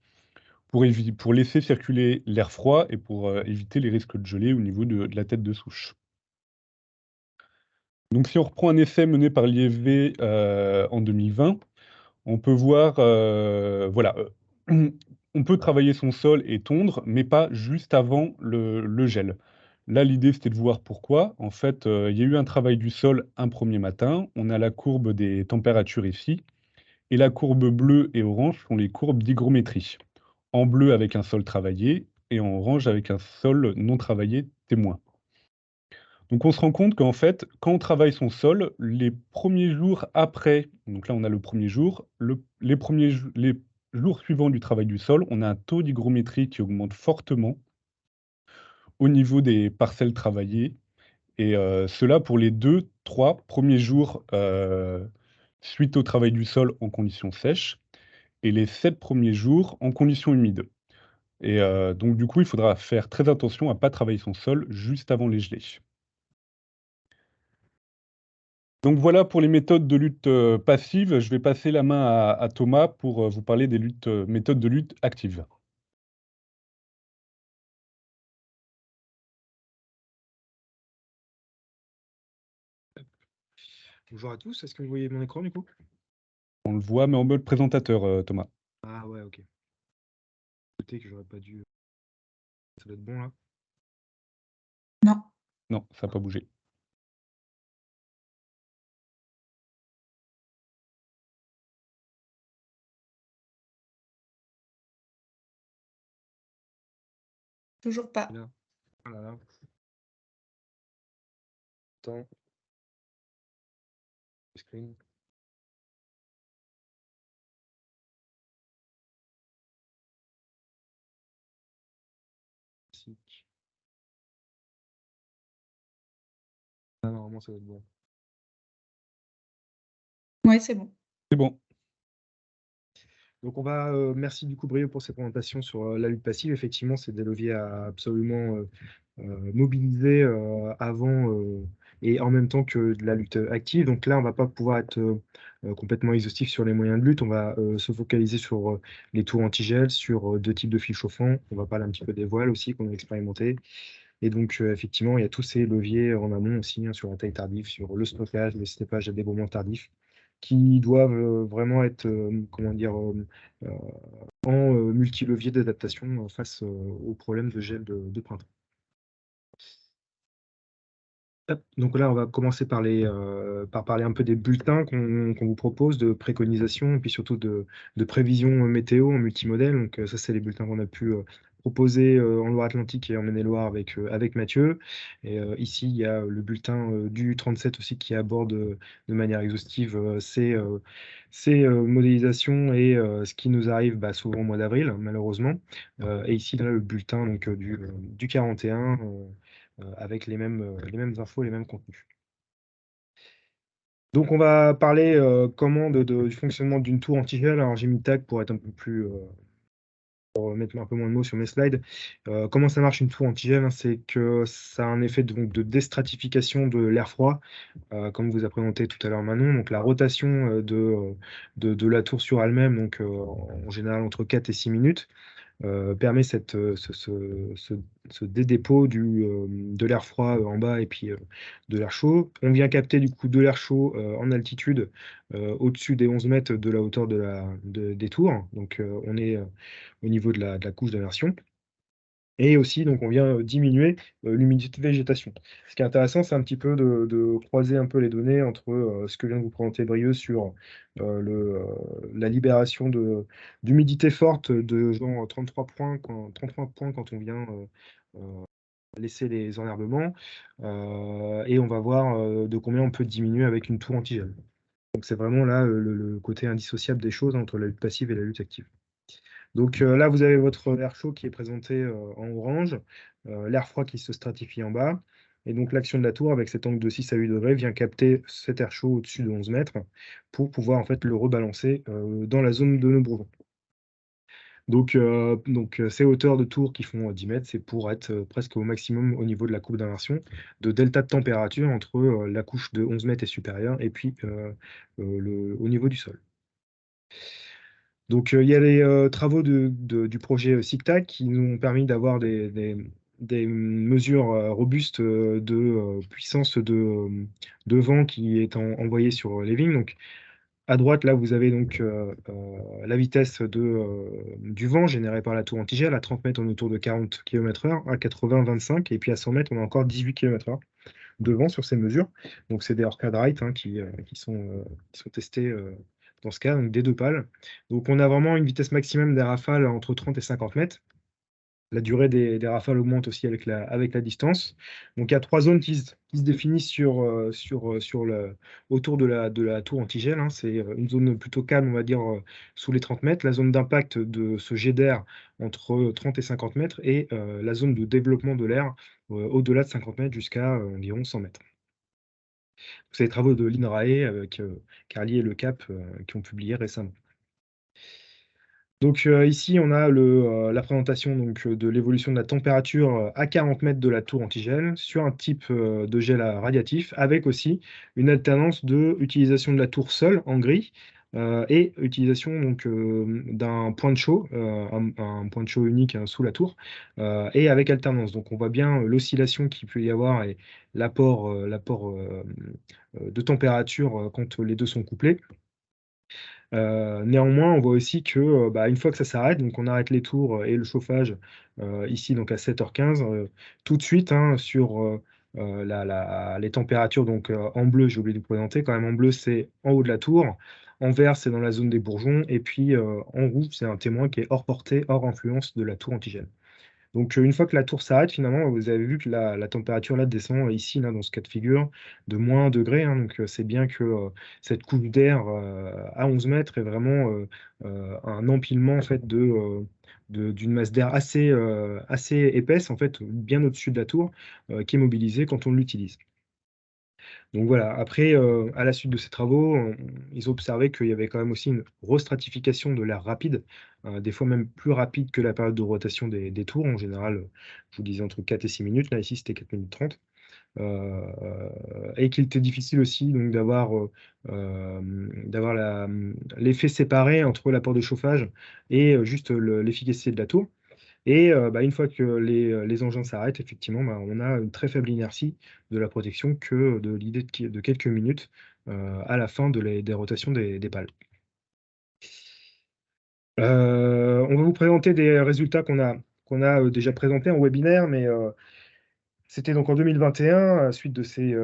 Speaker 3: pour laisser circuler l'air froid et pour, éviter les risques de gelée au niveau de la tête de souche. Donc si on reprend un essai mené par l'IFV, en 2020, on peut voir, voilà, on peut travailler son sol et tondre, mais pas juste avant le gel. Là, l'idée, c'était de voir pourquoi. En fait, il y a eu un travail du sol un premier matin. On a la courbe des températures ici et la courbe bleue et orange sont les courbes d'hygrométrie. En bleu avec un sol travaillé et en orange avec un sol non travaillé témoin. Donc on se rend compte qu'en fait, quand on travaille son sol, les premiers jours après, donc là on a le premier jour, les jours suivants du travail du sol, on a un taux d'hygrométrie qui augmente fortement au niveau des parcelles travaillées et cela pour les 2-3 premiers jours, suite au travail du sol en conditions sèches et les 7 premiers jours en conditions humides et donc du coup, il faudra faire très attention à ne pas travailler son sol juste avant les gelées. Donc voilà pour les méthodes de lutte, passive. Je vais passer la main à Thomas pour, vous parler des méthodes de lutte active.
Speaker 4: Bonjour à tous, est-ce que vous voyez mon écran du coup?
Speaker 3: On le voit, mais en mode présentateur, Thomas.
Speaker 4: Ah ouais, ok. que j'aurais pas dû. Ça doit être bon là.
Speaker 1: Non.
Speaker 3: Non, ça n'a pas bougé.
Speaker 1: Toujours pas.
Speaker 4: Là. Oh là là. Attends. Screen. Ah, normalement, ça doit être bon.
Speaker 1: Ouais, c'est bon.
Speaker 3: C'est bon.
Speaker 4: Donc on va, merci du coup Brio pour cette présentation sur la lutte passive. Effectivement, c'est des leviers à absolument mobiliser avant et en même temps que de la lutte active. Donc là, on va pas pouvoir être complètement exhaustif sur les moyens de lutte. On va se focaliser sur les tours antigel, sur deux types de fils chauffants. On va parler un petit peu des voiles aussi qu'on a expérimenté. Et donc, effectivement, il y a tous ces leviers en amont aussi, hein, sur la taille tardive, sur le stockage, le steppage à des moments tardifs, qui doivent vraiment être, comment dire, euh, en multi-levier d'adaptation face aux problèmes de gel de printemps. Hop. Donc là, on va commencer par parler un peu des bulletins qu'on vous propose, de préconisation, et puis surtout de prévision météo en multimodèle. Donc ça, c'est les bulletins qu'on a pu proposer en Loire-Atlantique et en Maine-et-Loire avec Mathieu. Et ici, il y a le bulletin du 37 aussi qui aborde de manière exhaustive ces modélisations et ce qui nous arrive souvent au mois d'avril, malheureusement. Et ici, là, le bulletin donc, du 41 avec les mêmes infos, les mêmes contenus. Donc on va parler comment du fonctionnement d'une tour antigel. Alors j'ai mis tag pour être un peu plus pour mettre un peu moins de mots sur mes slides. Comment ça marche une tour antigel, hein, c'est que ça a un effet de déstratification de l'air froid, comme vous a présenté tout à l'heure Manon. Donc la rotation de la tour sur elle-même, donc en général entre 4 et 6 minutes, permet ce dédépôt de l'air froid en bas et puis de l'air chaud. On vient capter du coup de l'air chaud en altitude au-dessus des 11 mètres de la hauteur des tours. Donc on est au niveau de la couche d'immersion. Et aussi, donc, on vient diminuer l'humidité de végétation. Ce qui est intéressant, c'est un petit peu de croiser un peu les données entre ce que vient de vous présenter Brieux sur la libération d'humidité forte de genre 33 points, 33 points quand on vient laisser les enherbements. Et on va voir de combien on peut diminuer avec une tour antigel. Donc c'est vraiment là le côté indissociable des choses entre la lutte passive et la lutte active. Donc là, vous avez votre air chaud qui est présenté en orange, l'air froid qui se stratifie en bas. Et donc l'action de la tour avec cet angle de 6 à 8 degrés vient capter cet air chaud au-dessus de 11 mètres pour pouvoir en fait le rebalancer dans la zone de nos bourgeons. Donc, ces hauteurs de tour qui font 10 mètres, c'est pour être presque au maximum au niveau de la courbe d'inversion, de delta de température entre la couche de 11 mètres et supérieure et puis au niveau du sol. Donc, il y a les travaux du projet SIGTAG qui nous ont permis d'avoir des mesures robustes de puissance de vent qui est envoyée sur les vignes. Donc, à droite, là, vous avez donc la vitesse du vent générée par la tour antigel. À 30 mètres, on est autour de 40 km/h, à 80, 25, et puis à 100 mètres, on a encore 18 km/h de vent sur ces mesures. Donc, c'est des Orcad Wright qui sont testés dans ce cas, donc des deux pales. Donc, on a vraiment une vitesse maximum des rafales entre 30 et 50 mètres. La durée des rafales augmente aussi avec la distance. Donc, il y a trois zones qui se définissent autour de la tour antigel, hein. C'est une zone plutôt calme, on va dire, sous les 30 mètres. La zone d'impact de ce jet d'air entre 30 et 50 mètres. Et la zone de développement de l'air au-delà de 50 mètres jusqu'à environ 100 mètres. C'est les travaux de l'INRAE avec Carlier et Le Cap qui ont publié récemment. Donc ici, on a la présentation donc, de l'évolution de la température à 40 mètres de la tour antigel sur un type de gel radiatif, avec aussi une alternance de utilisation de la tour seule en gris et utilisation donc, d'un point de chaud, un point de chaud unique hein, sous la tour, et avec alternance. Donc on voit bien l'oscillation qu'il peut y avoir et l'apport de température quand les deux sont couplés. Néanmoins, on voit aussi que une fois que ça s'arrête, donc on arrête les tours et le chauffage ici donc à 7h15, tout de suite sur les températures donc en bleu, j'ai oublié de vous présenter, quand même en bleu c'est en haut de la tour, en vert c'est dans la zone des bourgeons, et puis en rouge c'est un témoin qui est hors portée, hors influence de la tour antigène. Donc, une fois que la tour s'arrête, finalement, vous avez vu que la température là descend ici, là, dans ce cas de figure, de moins 1 degré, hein. Donc, c'est bien que cette couche d'air à 11 mètres est vraiment un empilement en fait, d'une masse d'air assez épaisse, en fait, bien au-dessus de la tour, qui est mobilisée quand on l'utilise. Donc voilà, après, à la suite de ces travaux, ils ont observé qu'il y avait quand même aussi une restratification de l'air rapide, des fois même plus rapide que la période de rotation des tours. En général, je vous disais entre 4 et 6 minutes, là ici c'était 4 minutes 30. Et qu'il était difficile aussi donc d'avoir l'effet séparé entre l'apport de chauffage et juste l'efficacité de la tour. Et une fois que les engins s'arrêtent, effectivement, on a une très faible inertie de la protection que de l'idée de quelques minutes à la fin des rotations des pales. On va vous présenter des résultats qu'on a déjà présentés en webinaire, mais c'était donc en 2021, suite de ces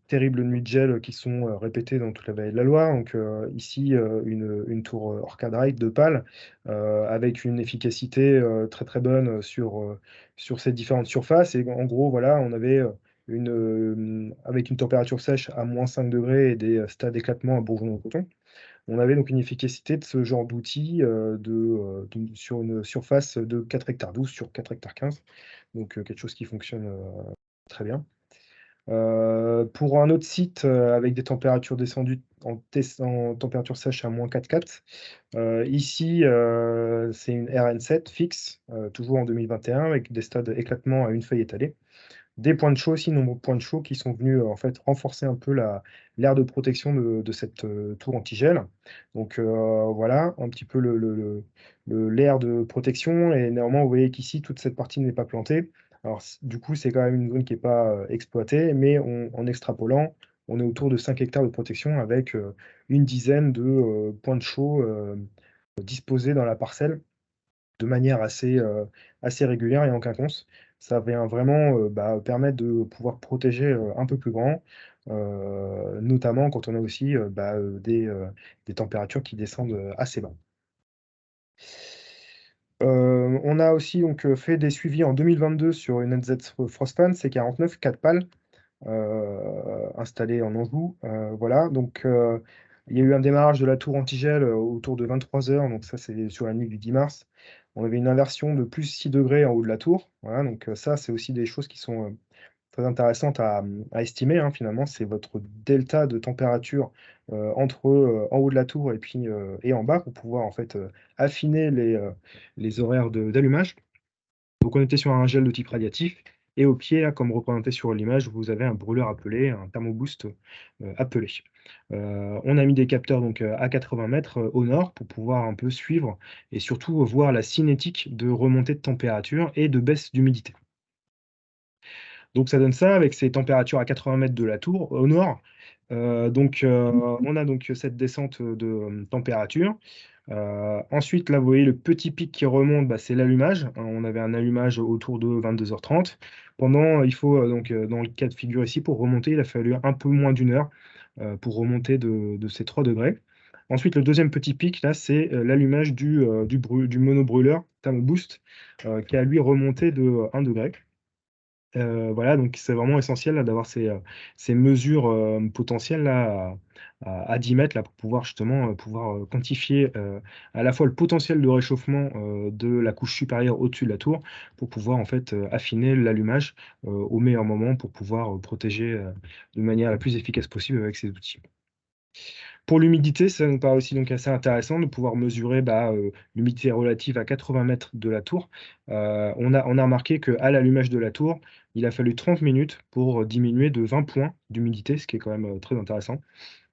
Speaker 4: terribles nuits de gel qui sont répétées dans toute la vallée de la Loire. Donc ici, une tour Orca Drive de pales avec une efficacité très très bonne sur ces différentes surfaces. Et en gros, voilà, on avait avec une température sèche à moins 5 degrés et des stades d'éclatement à Bourgogne-en-Coton. On avait donc une efficacité de ce genre d'outil sur une surface de 4 hectares 12 sur 4 hectares 15. Donc quelque chose qui fonctionne très bien. Pour un autre site avec des températures descendues en température sèche à moins 4,4, ici c'est une RN7 fixe, toujours en 2021, avec des stades d'éclatement à une feuille étalée. Des points de chaud aussi, nombreux points de chaud qui sont venus en fait renforcer un peu l'aire de protection de cette tour antigel. Donc voilà, un petit peu l'aire de protection, et néanmoins vous voyez qu'ici toute cette partie n'est pas plantée. Alors du coup c'est quand même une zone qui n'est pas exploitée, mais en extrapolant, on est autour de 5 hectares de protection avec une dizaine de points de chaud disposés dans la parcelle de manière assez régulière et en quinconce. Ça vient vraiment permettre de pouvoir protéger un peu plus grand, notamment quand on a aussi des températures qui descendent assez bas. On a aussi donc fait des suivis en 2022 sur une NZ Frostfan C49 4 pales installée en Anjou. Voilà, donc il y a eu un démarrage de la tour antigel autour de 23h, donc ça c'est sur la nuit du 10 mars. On avait une inversion de plus 6 degrés en haut de la tour. Voilà, donc ça c'est aussi des choses qui sont très intéressantes à estimer, hein, finalement. C'est votre delta de température entre en haut de la tour et en bas pour pouvoir en fait affiner les horaires d'allumage. Donc on était sur un gel de type radiatif, et au pied, là, comme représenté sur l'image, vous avez un brûleur appelé, un thermoboost appelé. On a mis des capteurs donc à 80 mètres au nord pour pouvoir un peu suivre et surtout voir la cinétique de remontée de température et de baisse d'humidité. Donc ça donne ça avec ces températures à 80 mètres de la tour au nord. On a donc cette descente de température. Ensuite, là, vous voyez le petit pic qui remonte, c'est l'allumage. On avait un allumage autour de 22h30. Il faut donc, dans le cas de figure ici, pour remonter, il a fallu un peu moins d'1 heure pour remonter de ces 3 degrés. Ensuite, le deuxième petit pic, là, c'est l'allumage du monobrûleur thermoboost qui a lui remonté de 1 degré. Voilà, donc c'est vraiment essentiel là, d'avoir ces mesures potentielles là, à 10 mètres là, pour pouvoir justement quantifier à la fois le potentiel de réchauffement de la couche supérieure au-dessus de la tour pour pouvoir en fait affiner l'allumage au meilleur moment pour pouvoir protéger de manière la plus efficace possible avec ces outils. Pour l'humidité, ça nous paraît aussi donc assez intéressant de pouvoir mesurer l'humidité relative à 80 mètres de la tour. On a remarqué qu'à l'allumage de la tour, il a fallu 30 minutes pour diminuer de 20 points d'humidité, ce qui est quand même très intéressant.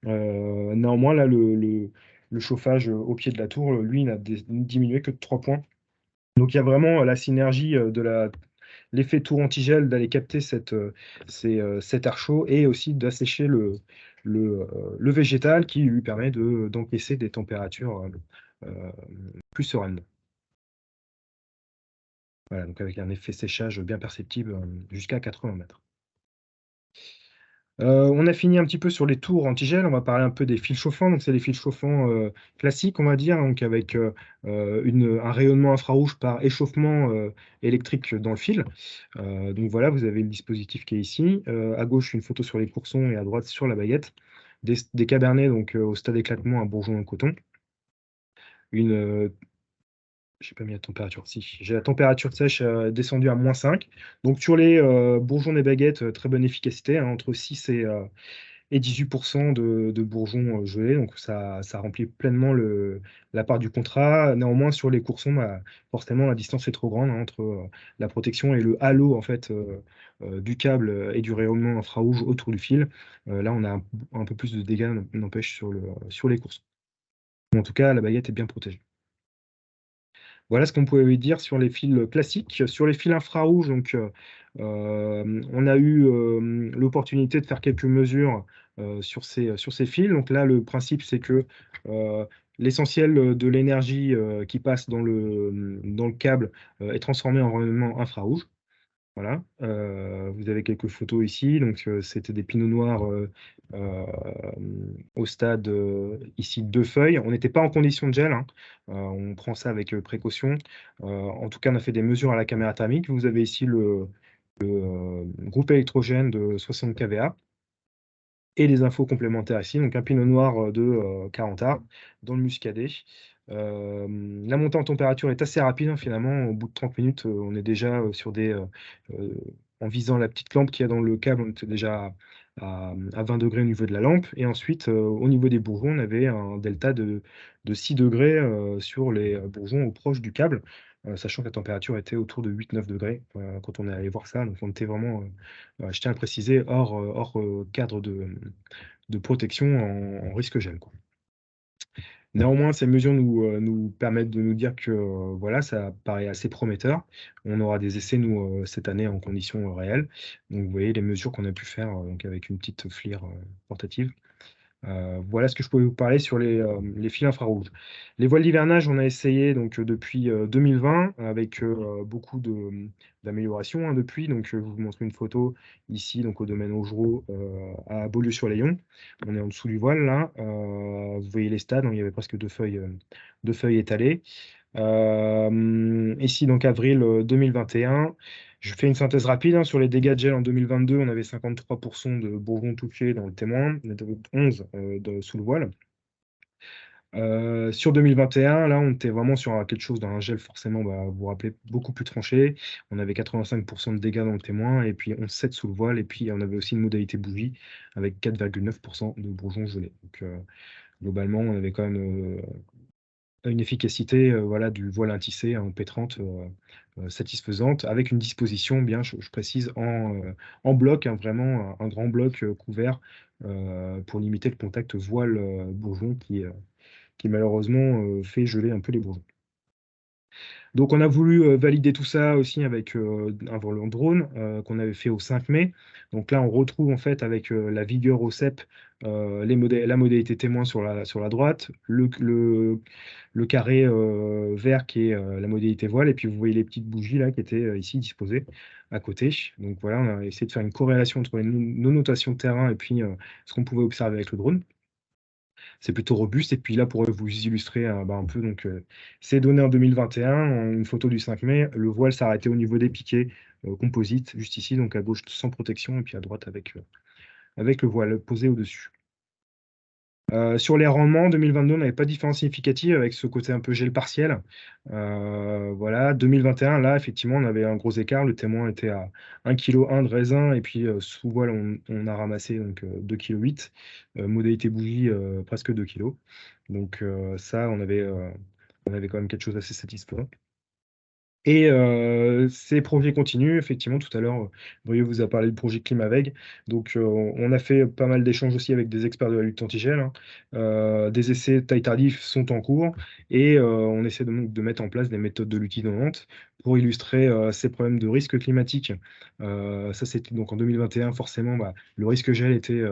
Speaker 4: Néanmoins, là, le chauffage au pied de la tour, lui, n'a diminué que de 3 points. Donc il y a vraiment la synergie de l'effet tour antigel d'aller capter cet air chaud et aussi d'assécher le végétal qui lui permet d'encaisser des températures plus sereinement. Voilà, donc avec un effet séchage bien perceptible jusqu'à 80 mètres. On a fini un petit peu sur les tours antigel. On va parler un peu des fils chauffants. Donc, c'est les fils chauffants classiques, on va dire, donc avec un rayonnement infrarouge par échauffement électrique dans le fil. Donc voilà, vous avez le dispositif qui est ici. À gauche, une photo sur les coursons et à droite sur la baguette. Des cabernets donc au stade d'éclatement à bourgeon en coton. J'ai pas mis la température. Si, j'ai la température sèche descendue à -5. Donc sur les bourgeons des baguettes, très bonne efficacité, hein, entre 6 et 18% de bourgeons gelés. Donc ça remplit pleinement la part du contrat. Néanmoins, sur les coursons, bah, forcément, la distance est trop grande, hein, entre la protection et le halo en fait, du câble et du rayonnement infrarouge autour du fil. Là, on a un peu plus de dégâts, n'empêche, sur les coursons. En tout cas, la baguette est bien protégée. Voilà ce qu'on pouvait dire sur les fils classiques. Sur les fils infrarouges, donc, on a eu l'opportunité de faire quelques mesures sur ces fils. Donc là, le principe, c'est que l'essentiel de l'énergie qui passe dans le câble est transformé en rayonnement infrarouge. Voilà, vous avez quelques photos ici. Donc, c'était des pinots noirs au stade ici 2 feuilles. On n'était pas en condition de gel, hein. On prend ça avec précaution. En tout cas, on a fait des mesures à la caméra thermique. Vous avez ici le groupe électrogène de 60 kVA et les infos complémentaires ici. Donc, un pinot noir de 40 A dans le muscadet. La montée en température est assez rapide, hein, finalement. Au bout de 30 minutes, on est déjà sur en visant la petite lampe qu'il y a dans le câble, on était déjà à 20 degrés au niveau de la lampe. Et ensuite, au niveau des bourgeons, on avait un delta de 6 degrés sur les bourgeons au proche du câble, sachant que la température était autour de 8-9 degrés quand on est allé voir ça. Donc, on était vraiment, je tiens à le préciser, hors cadre de protection en risque gel, quoi. Néanmoins, ces mesures nous permettent de nous dire que voilà, ça paraît assez prometteur. On aura des essais, nous, cette année en conditions réelles. Donc, vous voyez les mesures qu'on a pu faire donc avec une petite FLIR portative. Voilà ce que je pouvais vous parler sur les fils infrarouges. Les voiles d'hivernage, on a essayé donc depuis 2020 avec beaucoup d'améliorations, hein, depuis. Donc, je vais vous montrer une photo ici, donc au domaine Augereau à Beaulieu-sur-Layon. On est en dessous du voile là. Vous voyez les stades, hein, il y avait presque 2 feuilles étalées. Ici, donc avril 2021. Je fais une synthèse rapide, hein, sur les dégâts de gel en 2022. On avait 53% de bourgeons touchés dans le témoin, 11 sous le voile. Sur 2021, là, on était vraiment sur quelque chose d'un gel forcément, bah, vous vous rappelez, beaucoup plus tranché. On avait 85% de dégâts dans le témoin et puis 11,7 sous le voile. Et puis, on avait aussi une modalité bougie avec 4,9% de bourgeons gelés. Donc, globalement, on avait quand même une efficacité voilà, du voile intissé en P30 satisfaisante, avec une disposition, bien, je précise, en bloc, hein, vraiment un grand bloc couvert pour limiter le contact voile-bourgeon qui malheureusement fait geler un peu les bourgeons. Donc on a voulu valider tout ça aussi avec un vol en drone qu'on avait fait au 5 mai. Donc là, on retrouve en fait avec la vigueur au CEP la modalité témoin sur la droite, le carré vert qui est la modalité voile, et puis vous voyez les petites bougies là qui étaient ici disposées à côté. Donc voilà, on a essayé de faire une corrélation entre nos notations de terrain et puis ce qu'on pouvait observer avec le drone. C'est plutôt robuste. Et puis là, pour vous illustrer bah, un peu donc, ces données en 2021, une photo du 5 mai, le voile s'arrêtait au niveau des piquets composites, juste ici, donc à gauche sans protection, et puis à droite avec le voile posé au-dessus. Sur les rendements, 2022, on n'avait pas de différence significative avec ce côté un peu gel partiel. Voilà, 2021, là, effectivement, on avait un gros écart. Le témoin était à 1,1 kg de raisin, et puis sous voile, on a ramassé 2,8 kg. Modalité bougie, presque 2 kg. Donc ça, on avait quand même quelque chose d'assez satisfaisant. Et ces projets continuent. Effectivement, tout à l'heure, Brieux vous a parlé du projet Climaveg. Donc, on a fait pas mal d'échanges aussi avec des experts de la lutte antigel, hein. Des essais taille tardif sont en cours et on essaie de mettre en place des méthodes de lutte innovantes pour illustrer ces problèmes de risque climatique. Ça, c'était donc en 2021, forcément, bah, le risque gel était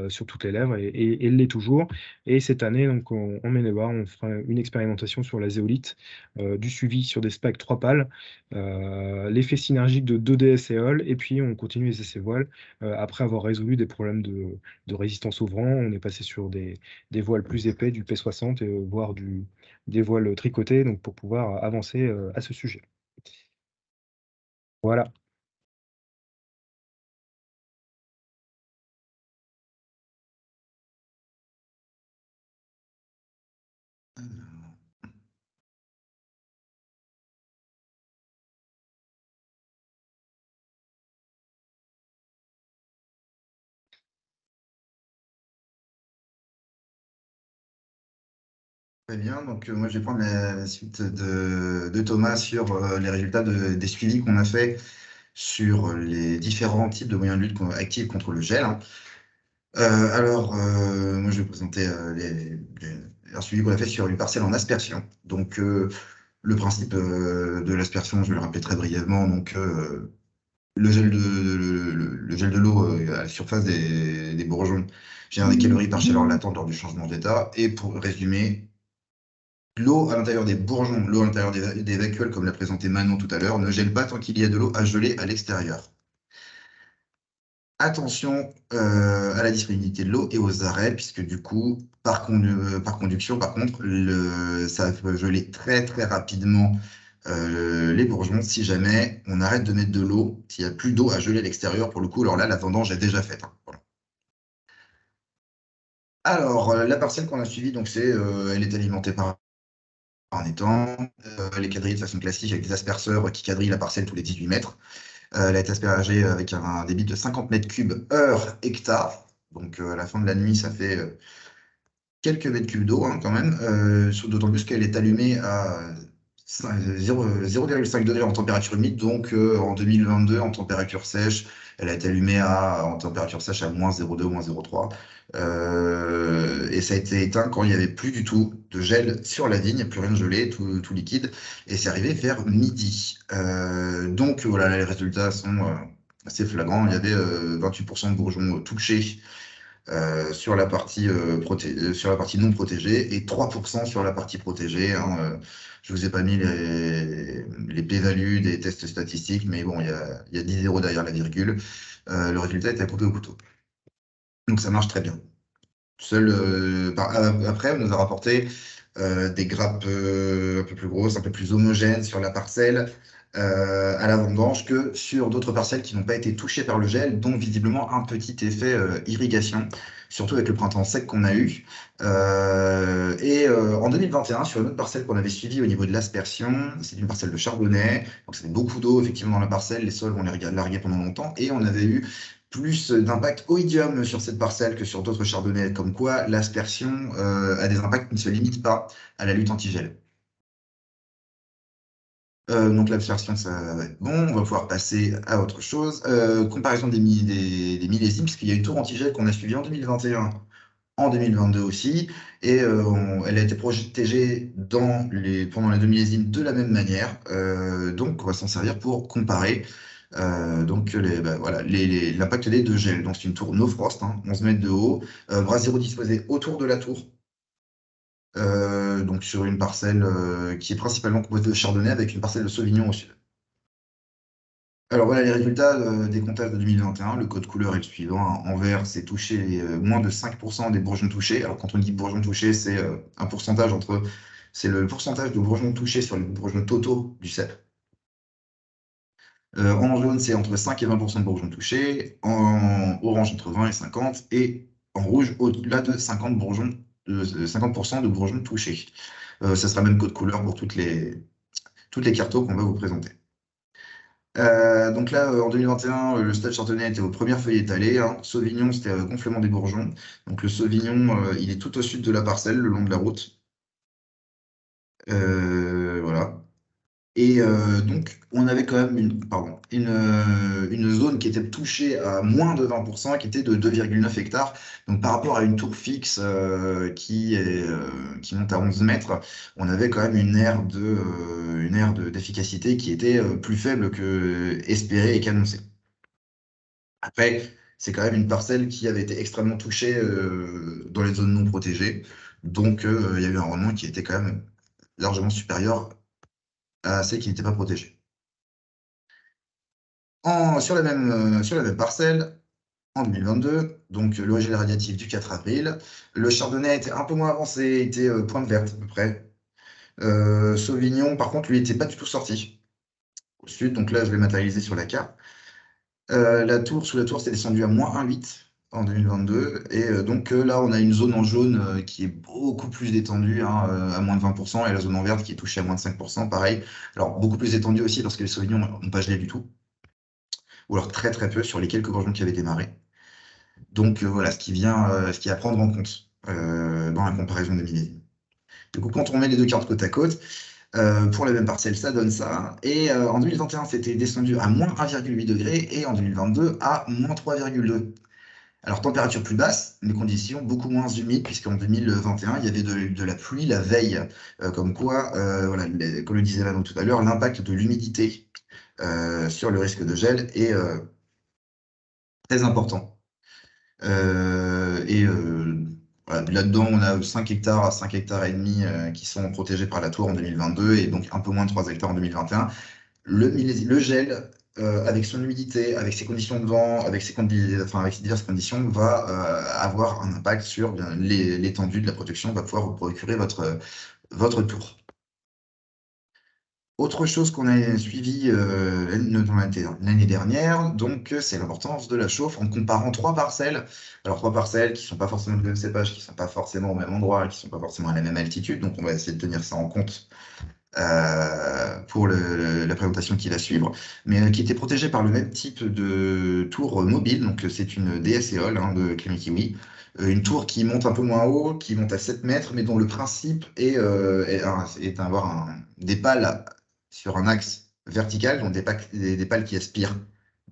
Speaker 4: sur toutes les lèvres et l'est toujours. Et cette année, donc, en Maine-et-Loire, on fera une expérimentation sur la zéolite, du suivi sur des specs 3 pales, l'effet synergique de 2DS éole, et puis on continue les essais voiles. Après avoir résolu des problèmes de résistance au vent, on est passé sur des voiles plus épais, du P60, voire des voiles tricotées, donc pour pouvoir avancer à ce sujet. Voilà.
Speaker 5: Très bien, donc moi je vais prendre la suite de Thomas sur les résultats des suivis qu'on a fait sur les différents types de moyens de lutte actifs contre le gel, hein. Moi je vais présenter un suivi qu'on a fait sur une parcelle en aspersion. Donc le principe de l'aspersion, je vais le rappeler très brièvement. Donc le gel de l'eau à la surface des bourgeons génère des calories par chaleur latente lors du changement d'état. Et pour résumer, l'eau à l'intérieur des bourgeons, l'eau à l'intérieur des vacuoles, comme l'a présenté Manon tout à l'heure, ne gèle pas tant qu'il y a de l'eau à geler à l'extérieur. Attention à la disponibilité de l'eau et aux arrêts, puisque du coup, par conduction, par contre, ça peut geler très très rapidement les bourgeons si jamais on arrête de mettre de l'eau, s'il n'y a plus d'eau à geler à l'extérieur. Pour le coup, alors là, la vendange est déjà faite, hein. Voilà. Alors, la parcelle qu'on a suivie, donc elle est alimentée par un étang. Elle est quadrillée de façon classique avec des asperceurs qui quadrillent la parcelle tous les 18 mètres. Elle a été aspergée avec un débit de 50 mètres cubes heure hectare. Donc à la fin de la nuit, ça fait quelques mètres cubes d'eau, hein, quand même. D'autant plus qu'elle est allumée à 0,5 degrés en température humide. Donc en 2022, en température sèche, elle a été allumée en température sèche à moins 0,2, moins 0,3. Et ça a été éteint quand il n'y avait plus du tout de gel sur la vigne, plus rien de gelé, tout liquide. Et c'est arrivé vers midi. Donc voilà, les résultats sont assez flagrants. Il y avait 28% de bourgeons touchés sur la partie non protégée et 3% sur la partie protégée, hein. Je vous ai pas mis les p-values des tests statistiques, mais bon, il y a 10 zéros derrière la virgule. Le résultat est à couper au couteau. Donc ça marche très bien. Après, on nous a rapporté des grappes un peu plus grosses, un peu plus homogènes sur la parcelle à la vendange que sur d'autres parcelles qui n'ont pas été touchées par le gel, dont visiblement un petit effet irrigation, surtout avec le printemps sec qu'on a eu. En 2021, sur une autre parcelle qu'on avait suivie au niveau de l'aspersion, c'est une parcelle de chardonnay, donc c'était beaucoup d'eau effectivement dans la parcelle, les sols, on les larguait pendant longtemps, et on avait eu plus d'impact oïdium sur cette parcelle que sur d'autres chardonnays, comme quoi l'aspersion a des impacts qui ne se limitent pas à la lutte anti-gel. Donc l'abstraction, ça va être bon. On va pouvoir passer à autre chose. Comparaison des millésimes, puisqu'il y a une tour anti-gel qu'on a suivie en 2021, en 2022 aussi, et elle a été protégée pendant les deux millésimes de la même manière. Donc on va s'en servir pour comparer l'impact des deux gels. Donc c'est une tour no frost, hein, 11 mètres de haut, brasero disposé autour de la tour. Donc sur une parcelle qui est principalement composée de chardonnay avec une parcelle de sauvignon au sud. Alors voilà les résultats des comptages de 2021. Le code couleur est le suivant, hein. En vert, c'est touché moins de 5% des bourgeons touchés. Alors quand on dit bourgeons touchés, c'est un pourcentage c'est le pourcentage de bourgeons touchés sur les bourgeons totaux du cep. En jaune, c'est entre 5 et 20% de bourgeons touchés. En orange, entre 20 et 50. Et en rouge, au-delà de 50% de bourgeons touchés. Ça sera même code couleur pour toutes les cartos qu'on va vous présenter. Donc là, en 2021, le stade chardonnay était aux premières feuilles étalées, hein. Sauvignon, c'était gonflement des bourgeons. Donc le Sauvignon, il est tout au sud de la parcelle, le long de la route. Voilà. Et donc, on avait quand même une zone qui était touchée à moins de 20%, qui était de 2,9 hectares. Donc, par rapport à une tour fixe qui monte à 11 mètres, on avait quand même une aire d'efficacité qui était plus faible que espéré et qu'annoncé. Après, c'est quand même une parcelle qui avait été extrêmement touchée dans les zones non protégées. Donc, il y a eu un rendement qui était quand même largement supérieur à celles qui n'étaient pas protégées. Sur la même parcelle, en 2022, donc le gel radiatif du 4 avril, le chardonnay était un peu moins avancé, était pointe verte à peu près. Sauvignon, par contre, lui, n'était pas du tout sorti au sud, donc là, je vais matérialiser sur la carte. Sous la tour, c'est descendu à moins 1,8 en 2022. Et donc là, on a une zone en jaune qui est beaucoup plus détendue, hein, à moins de 20%, et la zone en verte qui est touchée à moins de 5%, pareil. Alors, beaucoup plus détendue aussi parce que les sauvignons n'ont pas gelé du tout, ou alors très très peu sur les quelques bourgeons qui avaient démarré. Donc voilà, ce qui est à prendre en compte dans la comparaison des millésimes. Du coup, quand on met les deux cartes côte à côte, pour la même parcelle, ça donne ça. Et en 2021, c'était descendu à moins 1,8 degré et en 2022 à moins 3,2. Alors, température plus basse, mais conditions beaucoup moins humides, puisqu'en 2021, il y avait de la pluie la veille. Comme quoi, voilà, comme le disait Lano tout à l'heure, l'impact de l'humidité sur le risque de gel est très important. Voilà, là-dedans, on a 5 hectares à 5 hectares et demi qui sont protégés par la tour en 2022 et donc un peu moins de 3 hectares en 2021. Le gel, avec son humidité, avec ses conditions de vent, avec ses diverses conditions, va avoir un impact sur l'étendue de la protection, va pouvoir vous procurer votre tour. Autre chose qu'on a suivi l'année dernière, donc c'est l'importance de la chauffe en comparant 3 parcelles. Alors 3 parcelles qui ne sont pas forcément le même cépage, qui ne sont pas forcément au même endroit, qui ne sont pas forcément à la même altitude. Donc on va essayer de tenir ça en compte pour la présentation qui va suivre, mais qui était protégée par le même type de tour mobile. Donc c'est une DSEOL de Clémy Kiwi. Une tour qui monte un peu moins haut, qui monte à 7 mètres, mais dont le principe est d'avoir des pales sur un axe vertical, donc des pales qui aspirent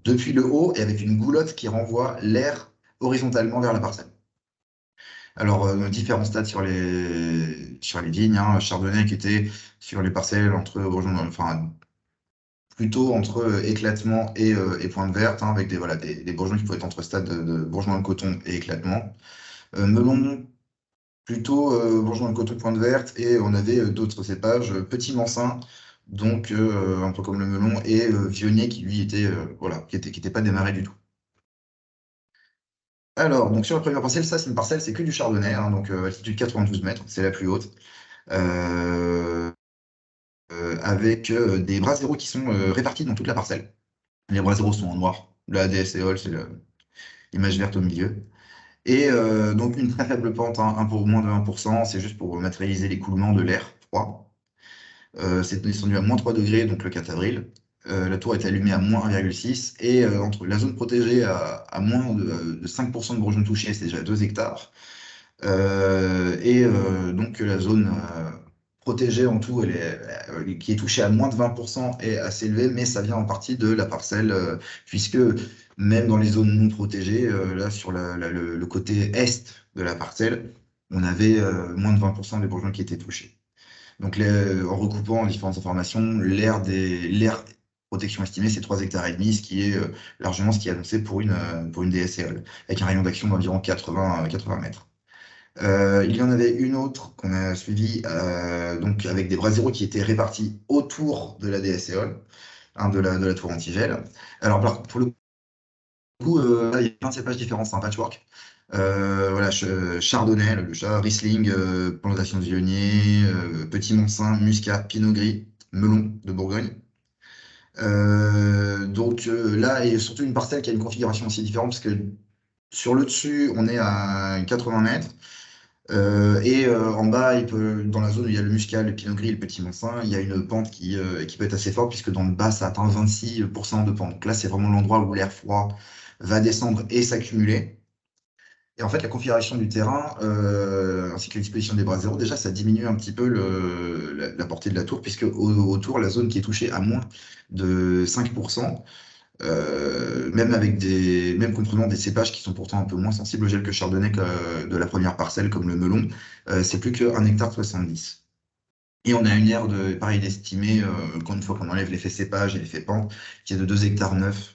Speaker 5: depuis le haut et avec une goulotte qui renvoie l'air horizontalement vers la parcelle. Alors, différents stades sur les vignes, hein. Chardonnay qui était sur les parcelles plutôt entre éclatement et pointe verte, hein, avec des bourgeons qui pouvaient être entre stade de bourgeon de coton et éclatement. Melon, plutôt bourgeon de coton pointe verte, et on avait d'autres cépages, petit mansin, donc un peu comme le melon, et vionnier qui lui était qui était pas démarré du tout. Alors, donc sur la première parcelle, ça c'est une parcelle, c'est que du chardonnay, hein, donc altitude 92 mètres, c'est la plus haute, avec des bras zéro qui sont répartis dans toute la parcelle. Les bras zéro sont en noir, la DSEOL, c'est l'image verte au milieu. Et donc une très faible pente, hein, un peu moins de 1%, c'est juste pour matérialiser l'écoulement de l'air froid. C'est descendu à moins 3 degrés, donc le 4 avril. La tour est allumée à moins 1,6 et entre la zone protégée à moins de 5% de bourgeons touchés, c'est déjà 2 hectares. Donc la zone protégée en tout, qui est touchée à moins de 20% est assez élevée, mais ça vient en partie de la parcelle, puisque même dans les zones non protégées, là sur le côté est de la parcelle, on avait moins de 20% des bourgeons qui étaient touchés. Donc, en recoupant différentes informations, l'aire protection estimée, c'est 3 hectares et demi, ce qui est largement ce qui est annoncé pour une DSEOL, avec un rayon d'action d'environ 80 mètres. Il y en avait une autre qu'on a suivie, donc avec des bras zéro qui étaient répartis autour de la DSEOL, hein, de la tour anti-gel. Alors, pour le coup, là, il y a plein de cépages différents, c'est un patchwork. Voilà, Chardonnay, le chat, Riesling, plantation de Viognier, Petit Mansin, Muscat, Pinot Gris, Melon de Bourgogne. Donc là, et surtout une parcelle qui a une configuration aussi différente, parce que sur le dessus, on est à 80 mètres. Et en bas, dans la zone où il y a le Muscat, le Pinot Gris, le Petit Mansin, il y a une pente qui peut être assez forte, puisque dans le bas, ça atteint 26% de pente. Donc là, c'est vraiment l'endroit où l'air froid va descendre et s'accumuler. Et en fait, la configuration du terrain, ainsi que l'exposition des bras zéro, déjà, ça diminue un petit peu la portée de la tour, puisque autour, la zone qui est touchée à moins de 5%, même comprenant des cépages qui sont pourtant un peu moins sensibles au gel que Chardonnay de la première parcelle, comme le melon, c'est plus que 1 hectare 70. Et on a une aire d'estimée, encore une fois qu'on enlève l'effet cépage et l'effet pente, qui est de 2 hectares 9.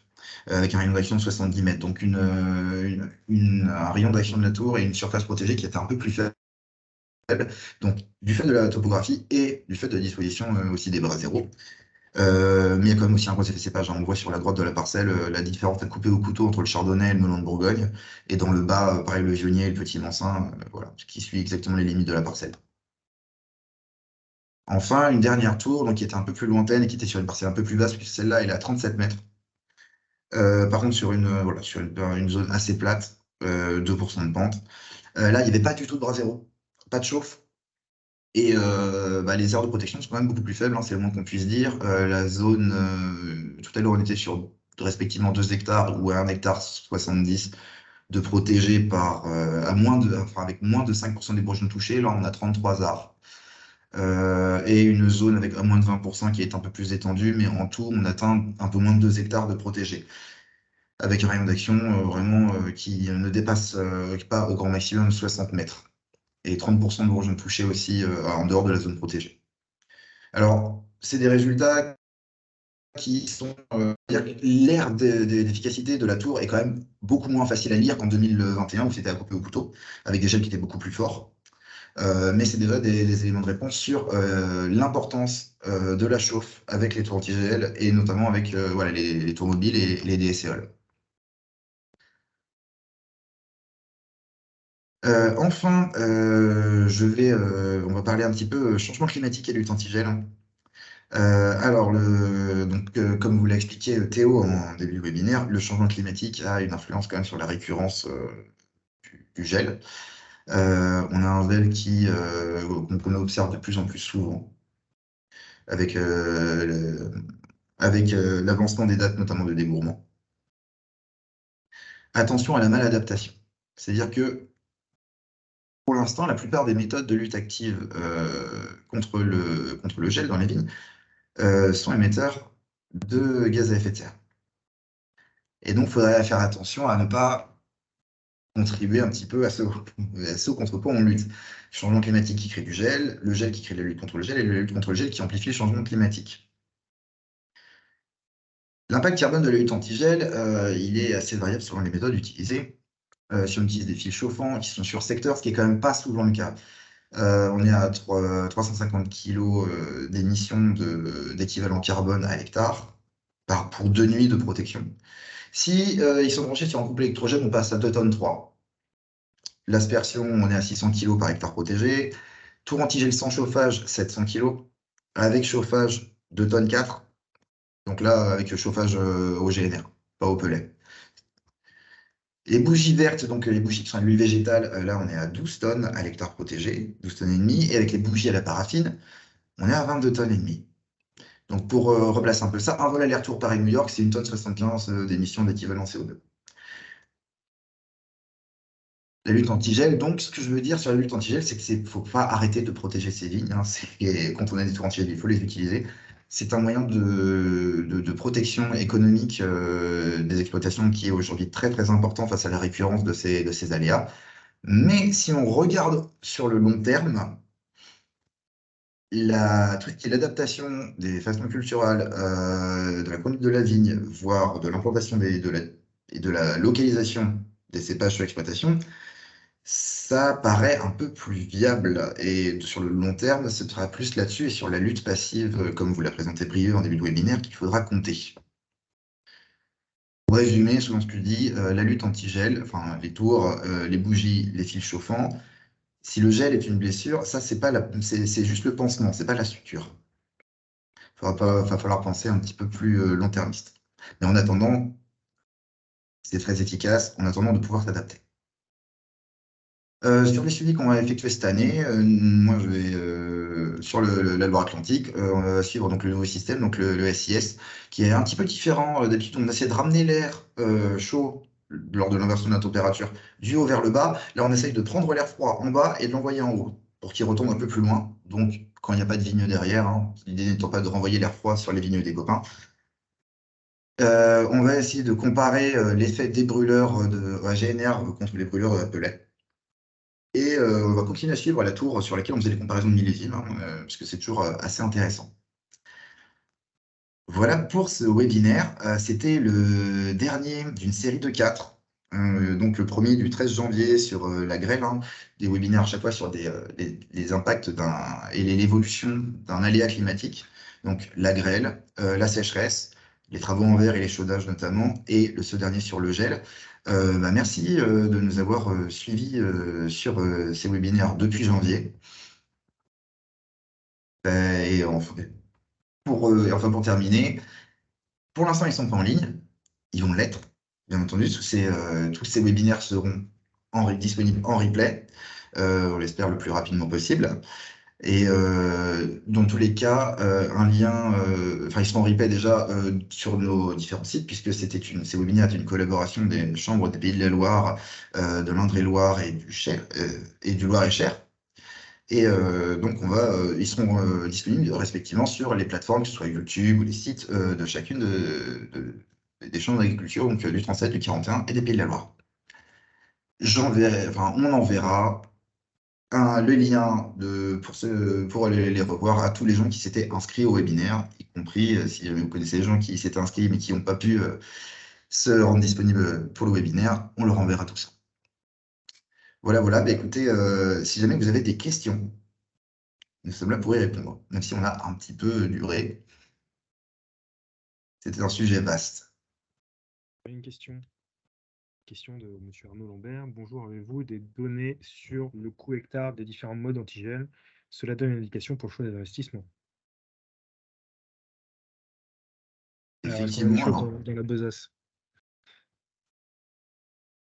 Speaker 5: avec un rayon d'action de 70 mètres. Donc un rayon d'action de la tour et une surface protégée qui était un peu plus faible. Donc, du fait de la topographie et du fait de la disposition aussi des bras zéro. Mais il y a quand même aussi un gros effet cépage. On voit sur la droite de la parcelle la différence coupée au couteau entre le chardonnay et le melon de Bourgogne. Et dans le bas, pareil, le vionnier et le petit Mansin, voilà, qui suit exactement les limites de la parcelle. Enfin, une dernière tour, donc, qui était un peu plus lointaine et qui était sur une parcelle un peu plus basse, puisque celle-là, elle est à 37 mètres. Par contre, sur une zone assez plate, 2% de pente. Là, il n'y avait pas du tout de bras zéro, pas de chauffe. Et les aires de protection sont quand même beaucoup plus faibles, hein, c'est le moins qu'on puisse dire. La zone, tout à l'heure, on était sur respectivement 2 hectares ou 1 hectare 70 de protégés avec moins de 5% des bourgeons touchés. Là, on a 33 arbres. Et une zone avec à moins de 20% qui est un peu plus étendue, mais en tout, on atteint un peu moins de 2 hectares de protégés, avec un rayon d'action vraiment qui ne dépasse pas au grand maximum 60 mètres. Et 30% de bourgeons touchés aussi en dehors de la zone protégée. Alors, c'est des résultats qui sont... L'ère d'efficacité de la tour est quand même beaucoup moins facile à lire qu'en 2021, où c'était à couper au couteau, avec des gels qui étaient beaucoup plus forts. Mais c'est déjà des éléments de réponse sur l'importance de la chauffe avec les tours anti-gel, et notamment avec les tours mobiles et les DSEOL. Enfin, on va parler un petit peu changement climatique et lutte anti-gel. Alors, comme vous l'a expliqué Théo en début de webinaire, le changement climatique a une influence quand même sur la récurrence du gel. On a un gel qu'on observe de plus en plus souvent, avec l'avancement des dates, notamment de débourrement. Attention à la maladaptation. C'est-à-dire que pour l'instant, la plupart des méthodes de lutte active contre le gel dans les vignes sont émetteurs de gaz à effet de serre. Et donc, il faudrait faire attention à ne pas contribuer un petit peu à ce contre quoi on lutte. Le changement climatique qui crée du gel, le gel qui crée la lutte contre le gel, et la lutte contre le gel qui amplifie le changement climatique. L'impact carbone de la lutte anti-gel, il est assez variable selon les méthodes utilisées. Si on utilise des fils chauffants qui sont sur secteur, ce qui est quand même pas souvent le cas. On est à 350 kg d'émissions d'équivalent carbone à hectare pour 2 nuits de protection. Si ils sont branchés sur un couple électrogène, on passe à 2 tonnes 3. L'aspersion, on est à 600 kg par hectare protégé. Tour antigel sans chauffage, 700 kg. Avec chauffage, 2 tonnes 4. Donc là, avec le chauffage au GNR, pas au pellet. Les bougies vertes, donc les bougies qui sont à l'huile végétale, là on est à 12 tonnes à l'hectare protégé, 12 tonnes et demie. Et avec les bougies à la paraffine, on est à 22 tonnes et demie. Donc pour replacer un peu ça, un vol aller-retour Paris-New York, c'est 1 tonne 75 d'émissions d'équivalent CO2. La lutte anti-gel, donc ce que je veux dire sur la lutte anti-gel, c'est qu'il ne faut pas arrêter de protéger ces vignes. Hein. Quand on a des tours anti-gel, il faut les utiliser. C'est un moyen de protection économique des exploitations qui est aujourd'hui très très important face à la récurrence de ces aléas. Mais si on regarde sur le long terme, tout ce qui est l'adaptation des façons culturales, de la conduite de la vigne, voire de l'implantation et de la localisation des cépages sur l'exploitation, ça paraît un peu plus viable. Et sur le long terme, ce sera plus là-dessus et sur la lutte passive, comme vous l'a présenté Brieux en début de webinaire, qu'il faudra compter. Pour résumer, selon ce que je dis, la lutte anti-gel, enfin les tours, les bougies, les fils chauffants, si le gel est une blessure, ça c'est juste le pansement, c'est pas la suture. Il va falloir penser un petit peu plus long-termiste. Mais en attendant, c'est très efficace, en attendant de pouvoir s'adapter. Sur les suivis qu'on va effectuer cette année, moi je vais sur la Loire-Atlantique, on va suivre donc le nouveau système, donc le SIS, qui est un petit peu différent. D'habitude, on essaie de ramener l'air chaud lors de l'inversion de la température du haut vers le bas. Là, on essaye de prendre l'air froid en bas et de l'envoyer en haut pour qu'il retombe un peu plus loin. Donc, quand il n'y a pas de vigne derrière, hein, l'idée n'étant pas de renvoyer l'air froid sur les vignes des copains. On va essayer de comparer l'effet des brûleurs à GNR contre les brûleurs de pellet. Et on va continuer à suivre la tour sur laquelle on faisait les comparaisons de millésimes, parce que c'est toujours assez intéressant. Voilà pour ce webinaire. C'était le dernier d'une série de 4. Donc le premier du 13 janvier sur la grêle, hein, des webinaires à chaque fois sur les impacts et l'évolution d'un aléa climatique. Donc la grêle, la sécheresse, les travaux en verre et les chaudages notamment, et ce dernier sur le gel. Merci de nous avoir suivis sur ces webinaires depuis janvier. Et pour terminer, pour l'instant, ils ne sont pas en ligne. Ils vont l'être, bien entendu. Tous ces webinaires seront disponibles en replay, on l'espère le plus rapidement possible. Et dans tous les cas, un lien, ils seront en replay déjà sur nos différents sites, puisque ces webinaires étaient une collaboration des chambres des Pays de la Loire, de l'Indre-et-Loire et du Loir-et-Cher. Et donc, ils seront disponibles respectivement sur les plateformes, que ce soit YouTube ou les sites de chacune des chambres d'agriculture, donc du 37, du 41 et des Pays de la Loire. On enverra le lien pour les revoir à tous les gens qui s'étaient inscrits au webinaire, y compris si vous connaissez des gens qui s'étaient inscrits mais qui n'ont pas pu se rendre disponibles pour le webinaire, on leur enverra tout ça. Voilà. Écoutez, si jamais vous avez des questions, nous sommes là pour y répondre, même si on a un petit peu duré. C'était un sujet vaste.
Speaker 4: Une question de M. Arnaud Lambert. Bonjour, avez-vous des données sur le coût hectare des différents modes antigel? Cela donne une indication pour le choix des investissements.
Speaker 5: Effectivement.
Speaker 4: Dans la besace.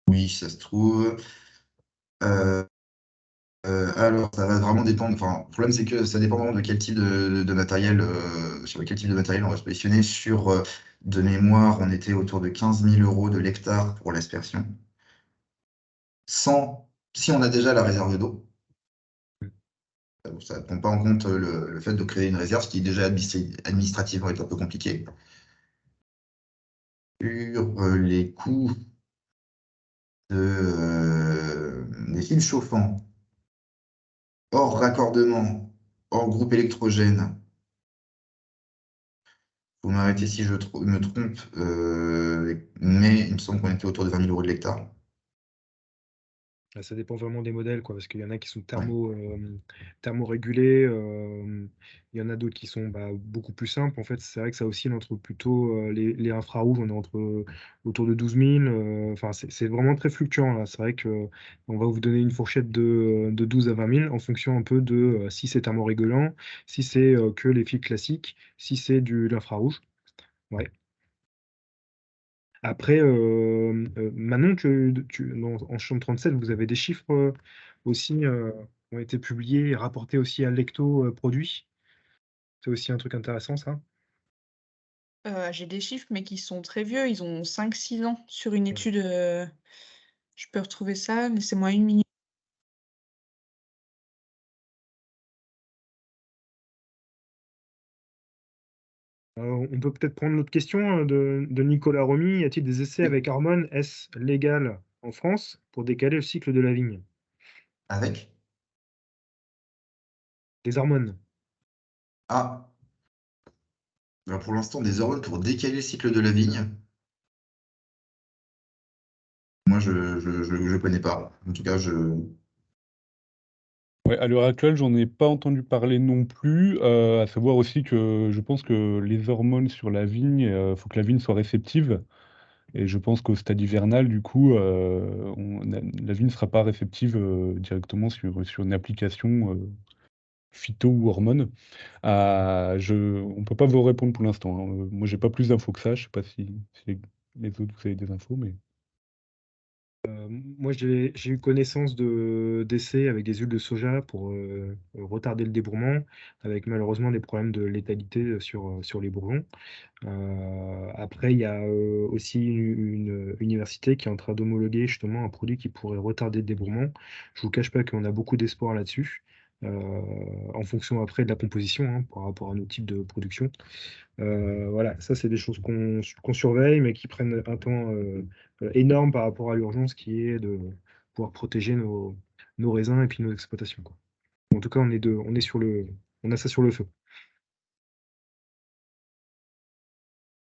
Speaker 5: Oui, ça se trouve. Alors, ça va vraiment dépendre. Enfin, le problème, c'est que ça dépend vraiment de quel type de matériel, sur quel type de matériel on va se positionner. De mémoire, on était autour de 15 000 € de l'hectare pour l'aspersion. Si on a déjà la réserve d'eau. Ça ne prend pas en compte le fait de créer une réserve, ce qui est déjà administrativement est un peu compliqué. Sur les coûts des fils chauffants, hors raccordement, hors groupe électrogène. Vous m'arrêtez si je me trompe, mais il me semble qu'on était autour de 20 000 € de l'hectare.
Speaker 4: Ça dépend vraiment des modèles, parce qu'il y en a qui sont thermorégulés, il y en a d'autres qui sont beaucoup plus simples. En fait, c'est vrai que ça oscille entre plutôt les infrarouges, on est autour de 12 000. C'est vraiment très fluctuant là. C'est vrai qu'on va vous donner une fourchette de 12 à 20 000 en fonction un peu de si c'est thermorégulant, si c'est que les fils classiques, si c'est de l'infrarouge. Ouais. Après, Manon, en chambre 37, vous avez des chiffres aussi qui ont été publiés et rapportés aussi à Lecto Produits. C'est aussi un truc intéressant, ça.
Speaker 1: J'ai des chiffres, mais qui sont très vieux. Ils ont 5-6 ans sur une étude. Je peux retrouver ça. Laissez-moi 1 minute.
Speaker 4: On peut peut-être prendre l'autre question de Nicolas Romy. Y a-t-il des essais avec hormones? Est-ce légal en France pour décaler le cycle de la vigne?
Speaker 5: Avec?
Speaker 4: Des hormones.
Speaker 5: Ah. Alors pour l'instant, des hormones pour décaler le cycle de la vigne. Moi, je ne connais pas. En tout cas,
Speaker 3: Ouais, à l'heure actuelle, j'en ai pas entendu parler non plus. À savoir aussi que je pense que les hormones sur la vigne, faut que la vigne soit réceptive. Et je pense qu'au stade hivernal, du coup, la vigne ne sera pas réceptive directement sur une application phyto ou hormone. On ne peut pas vous répondre pour l'instant, hein. Moi, j'ai pas plus d'infos que ça. Je sais pas si les autres, vous avez des infos, mais...
Speaker 4: Moi, j'ai eu connaissance d'essais avec des huiles de soja pour retarder le débourrement, avec malheureusement des problèmes de létalité sur les bourgeons. Après, il y a aussi une université qui est en train d'homologuer justement un produit qui pourrait retarder le débourrement. Je vous cache pas qu'on a beaucoup d'espoir là-dessus, en fonction après de la composition, hein, par rapport à nos types de production. Voilà, ça c'est des choses qu'on surveille, mais qui prennent un temps énorme par rapport à l'urgence qui est de pouvoir protéger nos raisins et puis nos exploitations, quoi. En tout cas, on a ça sur le feu.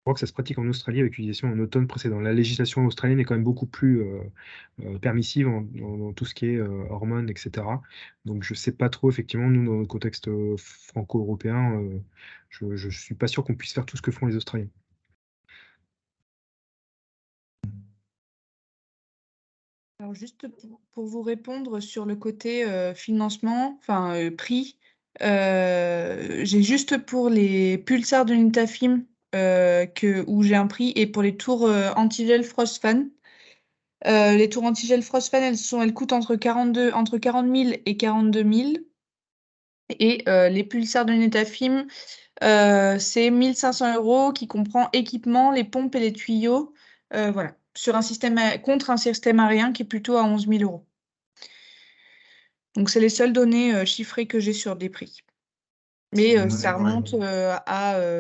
Speaker 4: crois que ça se pratique en Australie avec l'utilisation en automne précédent. La législation australienne est quand même beaucoup plus permissive dans tout ce qui est hormones, etc. Donc je ne sais pas trop, effectivement, nous, dans le contexte franco-européen, je ne suis pas sûr qu'on puisse faire tout ce que font les Australiens.
Speaker 1: Alors juste pour vous répondre sur le côté financement, enfin prix, j'ai juste pour les pulsars de Nitafim où j'ai un prix et pour les tours anti-gel Frostfan. Les tours anti-gel Frostfan, elles coûtent entre 40 000 et 42 000. Et les pulsars de Netafim, c'est 1 500 € qui comprend équipement, les pompes et les tuyaux. Voilà, contre un système aérien qui est plutôt à 11 000 €. Donc, c'est les seules données chiffrées que j'ai sur des prix. Mais ça remonte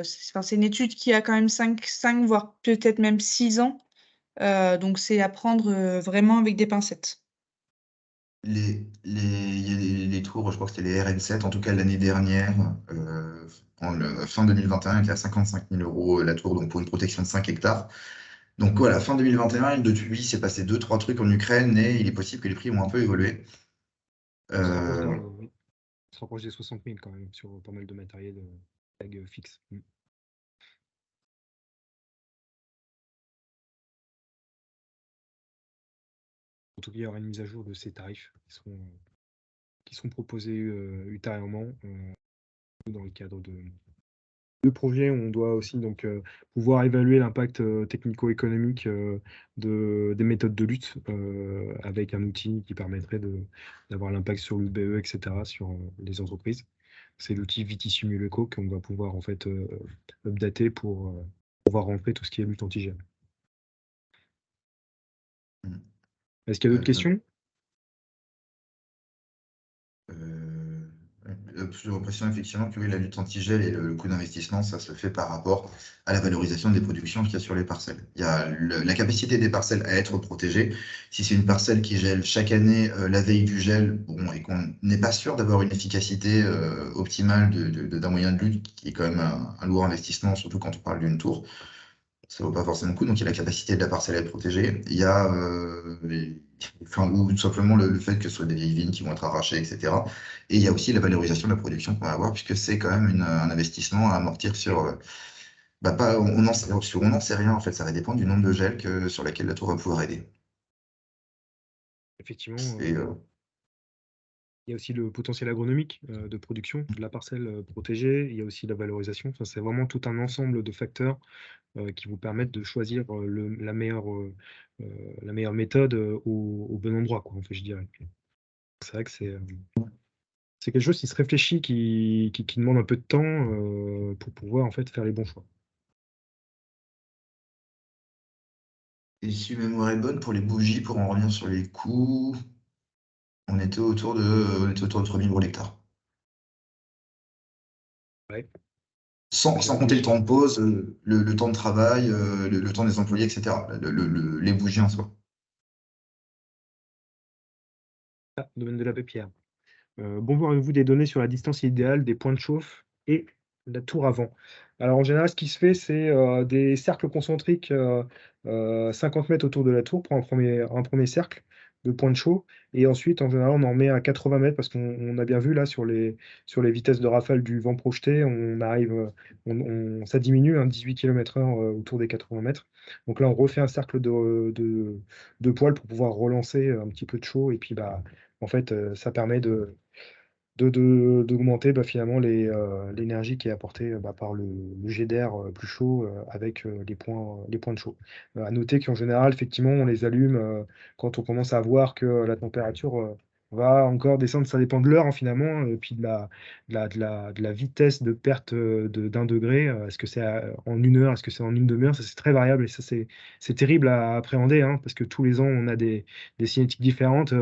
Speaker 1: c'est une étude qui a quand même 5 voire peut-être même 6 ans. Donc, c'est à prendre vraiment avec des pincettes.
Speaker 5: Il y a les tours, je crois que c'était les RN7, en tout cas l'année dernière, fin 2021, elle était à 55 000 € la tour, donc pour une protection de 5 hectares. Donc voilà, fin 2021, depuis, il s'est passé 2-3 trucs en Ukraine et il est possible que les prix ont un peu évolué.
Speaker 4: Ça se rapproche des 60 000 quand même sur pas mal de matériel tag fixe. En tout cas, il y aura une mise à jour de ces tarifs qui seront proposés ultérieurement dans le cadre de projets. On doit aussi donc pouvoir évaluer l'impact technico-économique des méthodes de lutte avec un outil qui permettrait d'avoir l'impact sur l'UBE, etc., sur les entreprises. C'est l'outil Vitisimuleco qu'on va pouvoir en fait updater pour pouvoir rentrer tout ce qui est lutte antigel. Est-ce qu'il y a d'autres questions?
Speaker 5: J'ai l'impression effectivement que oui, la lutte anti-gel et le coût d'investissement, ça se fait par rapport à la valorisation des productions qu'il y a sur les parcelles. Il y a la capacité des parcelles à être protégées. Si c'est une parcelle qui gèle chaque année la veille du gel, bon, et qu'on n'est pas sûr d'avoir une efficacité optimale d'un moyen de lutte, qui est quand même un lourd investissement, surtout quand on parle d'une tour, ça vaut pas forcément le coup. Donc il y a la capacité de la parcelle à être protégée. Il y a ou tout simplement le fait que ce soit des vieilles vignes qui vont être arrachées, etc. Et il y a aussi la valorisation de la production qu'on va avoir, puisque c'est quand même un investissement à amortir sur. On n'en sait rien en fait, ça va dépendre du nombre de gels sur lesquels la tour va pouvoir aider.
Speaker 4: Effectivement, il y a aussi le potentiel agronomique de production de la parcelle protégée, il y a aussi la valorisation. Enfin, c'est vraiment tout un ensemble de facteurs qui vous permettent de choisir la meilleure méthode au bon endroit, quoi, en fait, je dirais. C'est vrai que c'est quelque chose qui se réfléchit, qui demande un peu de temps pour pouvoir en fait faire les bons choix.
Speaker 5: Et si ma mémoire est bonne, pour les bougies, pour en revenir sur les coûts, on était autour de 3 000 € l'hectare.
Speaker 4: Ouais.
Speaker 5: Sans compter le temps de pause, le temps de travail, le temps des employés, etc. Les bougies en soi.
Speaker 4: Domaine de l'abbé Pierre. Bonjour, avez-vous des données sur la distance idéale des points de chauffe et la tour avant? Alors en général, ce qui se fait, c'est des cercles concentriques 50 mètres autour de la tour pour un premier cercle de points de chaud. Et ensuite, en général, on en met à 80 mètres parce qu'on a bien vu là sur les vitesses de rafale du vent projeté, ça diminue 18 km/h autour des 80 mètres. Donc là, on refait un cercle de poils pour pouvoir relancer un petit peu de chaud. Et puis, en fait, ça permet d'augmenter finalement l'énergie qui est apportée par le jet d'air plus chaud avec les points de chaud. À noter qu'en général, effectivement, on les allume quand on commence à voir que la température va encore descendre. Ça dépend de l'heure finalement, et puis de la vitesse de perte d'un degré. Est-ce que c'est en 1 heure, est-ce que c'est en une demi-heure? Ça, c'est très variable et ça, c'est terrible à appréhender parce que tous les ans, on a des cinétiques différentes.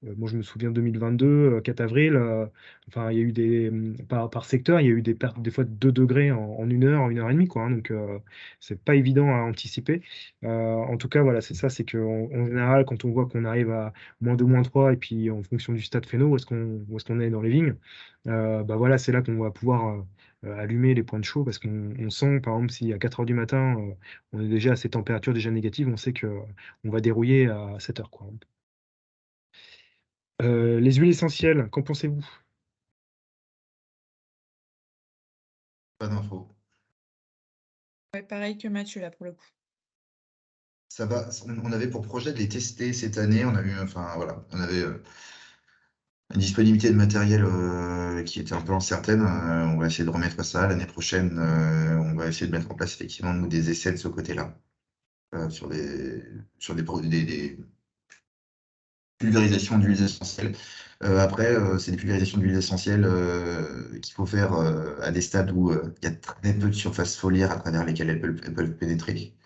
Speaker 4: Moi, je me souviens 2022, 4 avril, enfin, il y a eu par secteur, il y a eu des pertes des fois de 2 degrés en 1 heure, en 1 heure et demie, quoi. Donc, c'est pas évident à anticiper. En tout cas, voilà, c'est ça, c'est qu'en général, quand on voit qu'on arrive à -2, -3, et puis en fonction du stade phéno, où est-ce qu'on est dans les vignes, voilà, c'est là qu'on va pouvoir allumer les points de chaud parce qu'on sent, par exemple, si à 4 heures du matin, on est déjà à ces températures déjà négatives, on sait qu'on va dérouiller à 7 heures, quoi. Les huiles essentielles, qu'en pensez-vous?
Speaker 5: Pas d'infos.
Speaker 1: Ouais, pareil que Mathieu, là, pour le coup.
Speaker 5: Ça va, on avait pour projet de les tester cette année. On a eu, enfin voilà, on avait une disponibilité de matériel qui était un peu incertaine. On va essayer de remettre ça l'année prochaine. On va essayer de mettre en place effectivement nous des essais de ce côté-là sur des produits, des pulvérisations d'huiles essentielles. Après, c'est des pulvérisations d'huiles essentielles qu'il faut faire à des stades où il y a très peu de surface foliaire à travers lesquelles elles peuvent pénétrer.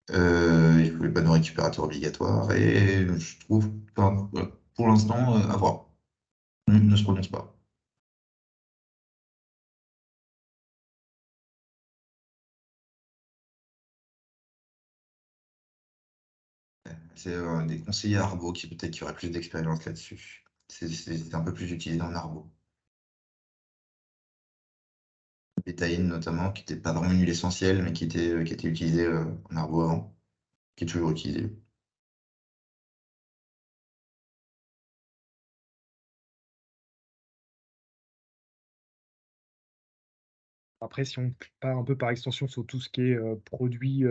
Speaker 5: Il faut les panneaux récupérateurs obligatoires et je trouve, enfin, voilà, pour l'instant, à voir. Ne se prononce pas. C'est des conseillers Arbo qui peut-être qui auraient plus d'expérience là-dessus. C'est un peu plus utilisé en Arbo. Bétaïne notamment, qui n'était pas vraiment une huile essentielle, mais qui était utilisée en Arbo avant, qui est toujours utilisée.
Speaker 4: Après, si on part un peu par extension sur tout ce qui est produits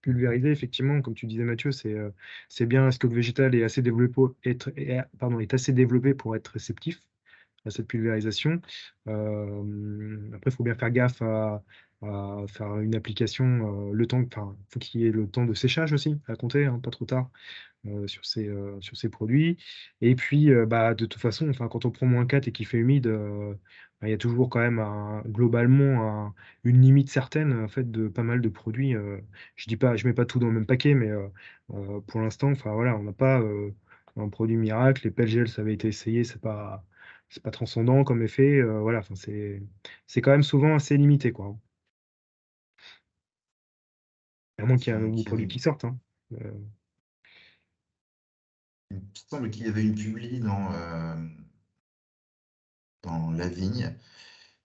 Speaker 4: pulvérisés, effectivement, comme tu disais Mathieu, c'est bien. Est-ce que le végétal est assez développé est assez développé pour être réceptif à cette pulvérisation? Après, il faut bien faire gaffe à faire une application le temps, enfin, faut qu'il y ait le temps de séchage aussi à compter, hein, pas trop tard. Sur ces produits. Et puis, bah, de toute façon, enfin, quand on prend -4 et qu'il fait humide, bah, il y a toujours quand même globalement une limite certaine en fait, de pas mal de produits. Je dis pas, je mets pas tout dans le même paquet, mais pour l'instant, enfin, voilà, on n'a pas un produit miracle. Les pelles gel, ça avait été essayé, c'est pas transcendant comme effet. Voilà, enfin, c'est quand même souvent assez limité, quoi. À moins qu'il y ait un nouveau produit qui sorte, hein.
Speaker 5: Il me semble qu'il y avait une publi dans La Vigne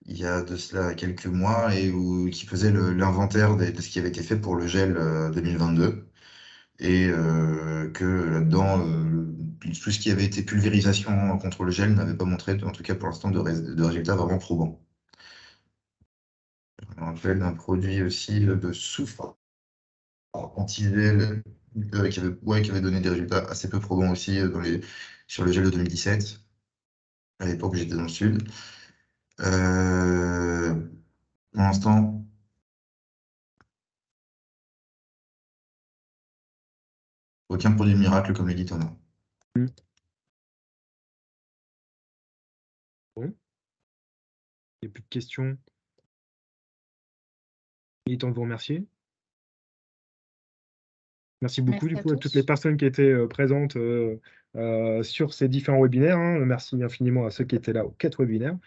Speaker 5: il y a de cela quelques mois et qui faisait l'inventaire de ce qui avait été fait pour le gel 2022 et que là-dedans tout ce qui avait été pulvérisation contre le gel n'avait pas montré, en tout cas pour l'instant, de résultats vraiment probants. Je me rappelle d'un produit aussi de soufre anti-gel qui avait donné des résultats assez peu probants aussi sur le gel de 2017. À l'époque, j'étais dans le sud. Pour l'instant, aucun produit miracle, comme le dit Thomas.
Speaker 4: Bon. Il n'y a plus de questions. Il est temps de vous remercier. Merci beaucoup
Speaker 1: Merci
Speaker 4: du
Speaker 1: à
Speaker 4: coup à toutes les
Speaker 1: tous.
Speaker 4: personnes qui étaient présentes sur ces différents webinaires, hein. Merci infiniment à ceux qui étaient là aux 4 webinaires.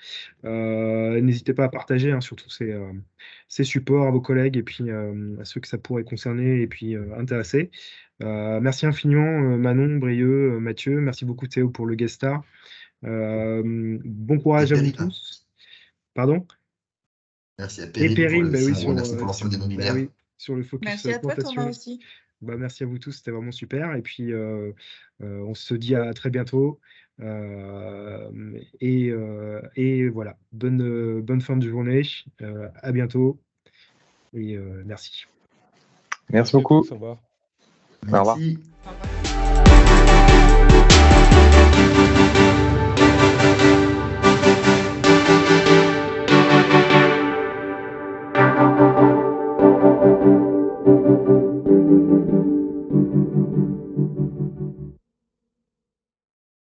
Speaker 4: N'hésitez pas à partager hein, surtout ces supports à vos collègues et puis à ceux que ça pourrait concerner et puis intéresser. Merci infiniment Manon, Brieux, Mathieu. Merci beaucoup Théo pour le guest star. Bon courage
Speaker 5: Et
Speaker 4: à vous
Speaker 5: Perrine.
Speaker 4: tous. Pardon?
Speaker 5: Merci à
Speaker 4: Et
Speaker 5: Perrine
Speaker 4: Perrine, bah oui,
Speaker 5: si on remercie pour l'ensemble des
Speaker 4: bah
Speaker 5: webinaires.
Speaker 4: oui, sur le focus
Speaker 1: Merci à toi,
Speaker 4: plantation.
Speaker 1: Thomas, aussi.
Speaker 4: Bah, merci à vous tous, c'était vraiment super. Et puis, on se dit à très bientôt. Et voilà, bonne fin de journée. À bientôt. Et merci.
Speaker 2: Merci beaucoup.
Speaker 3: Au revoir.
Speaker 2: Au revoir.
Speaker 5: Merci.
Speaker 1: Au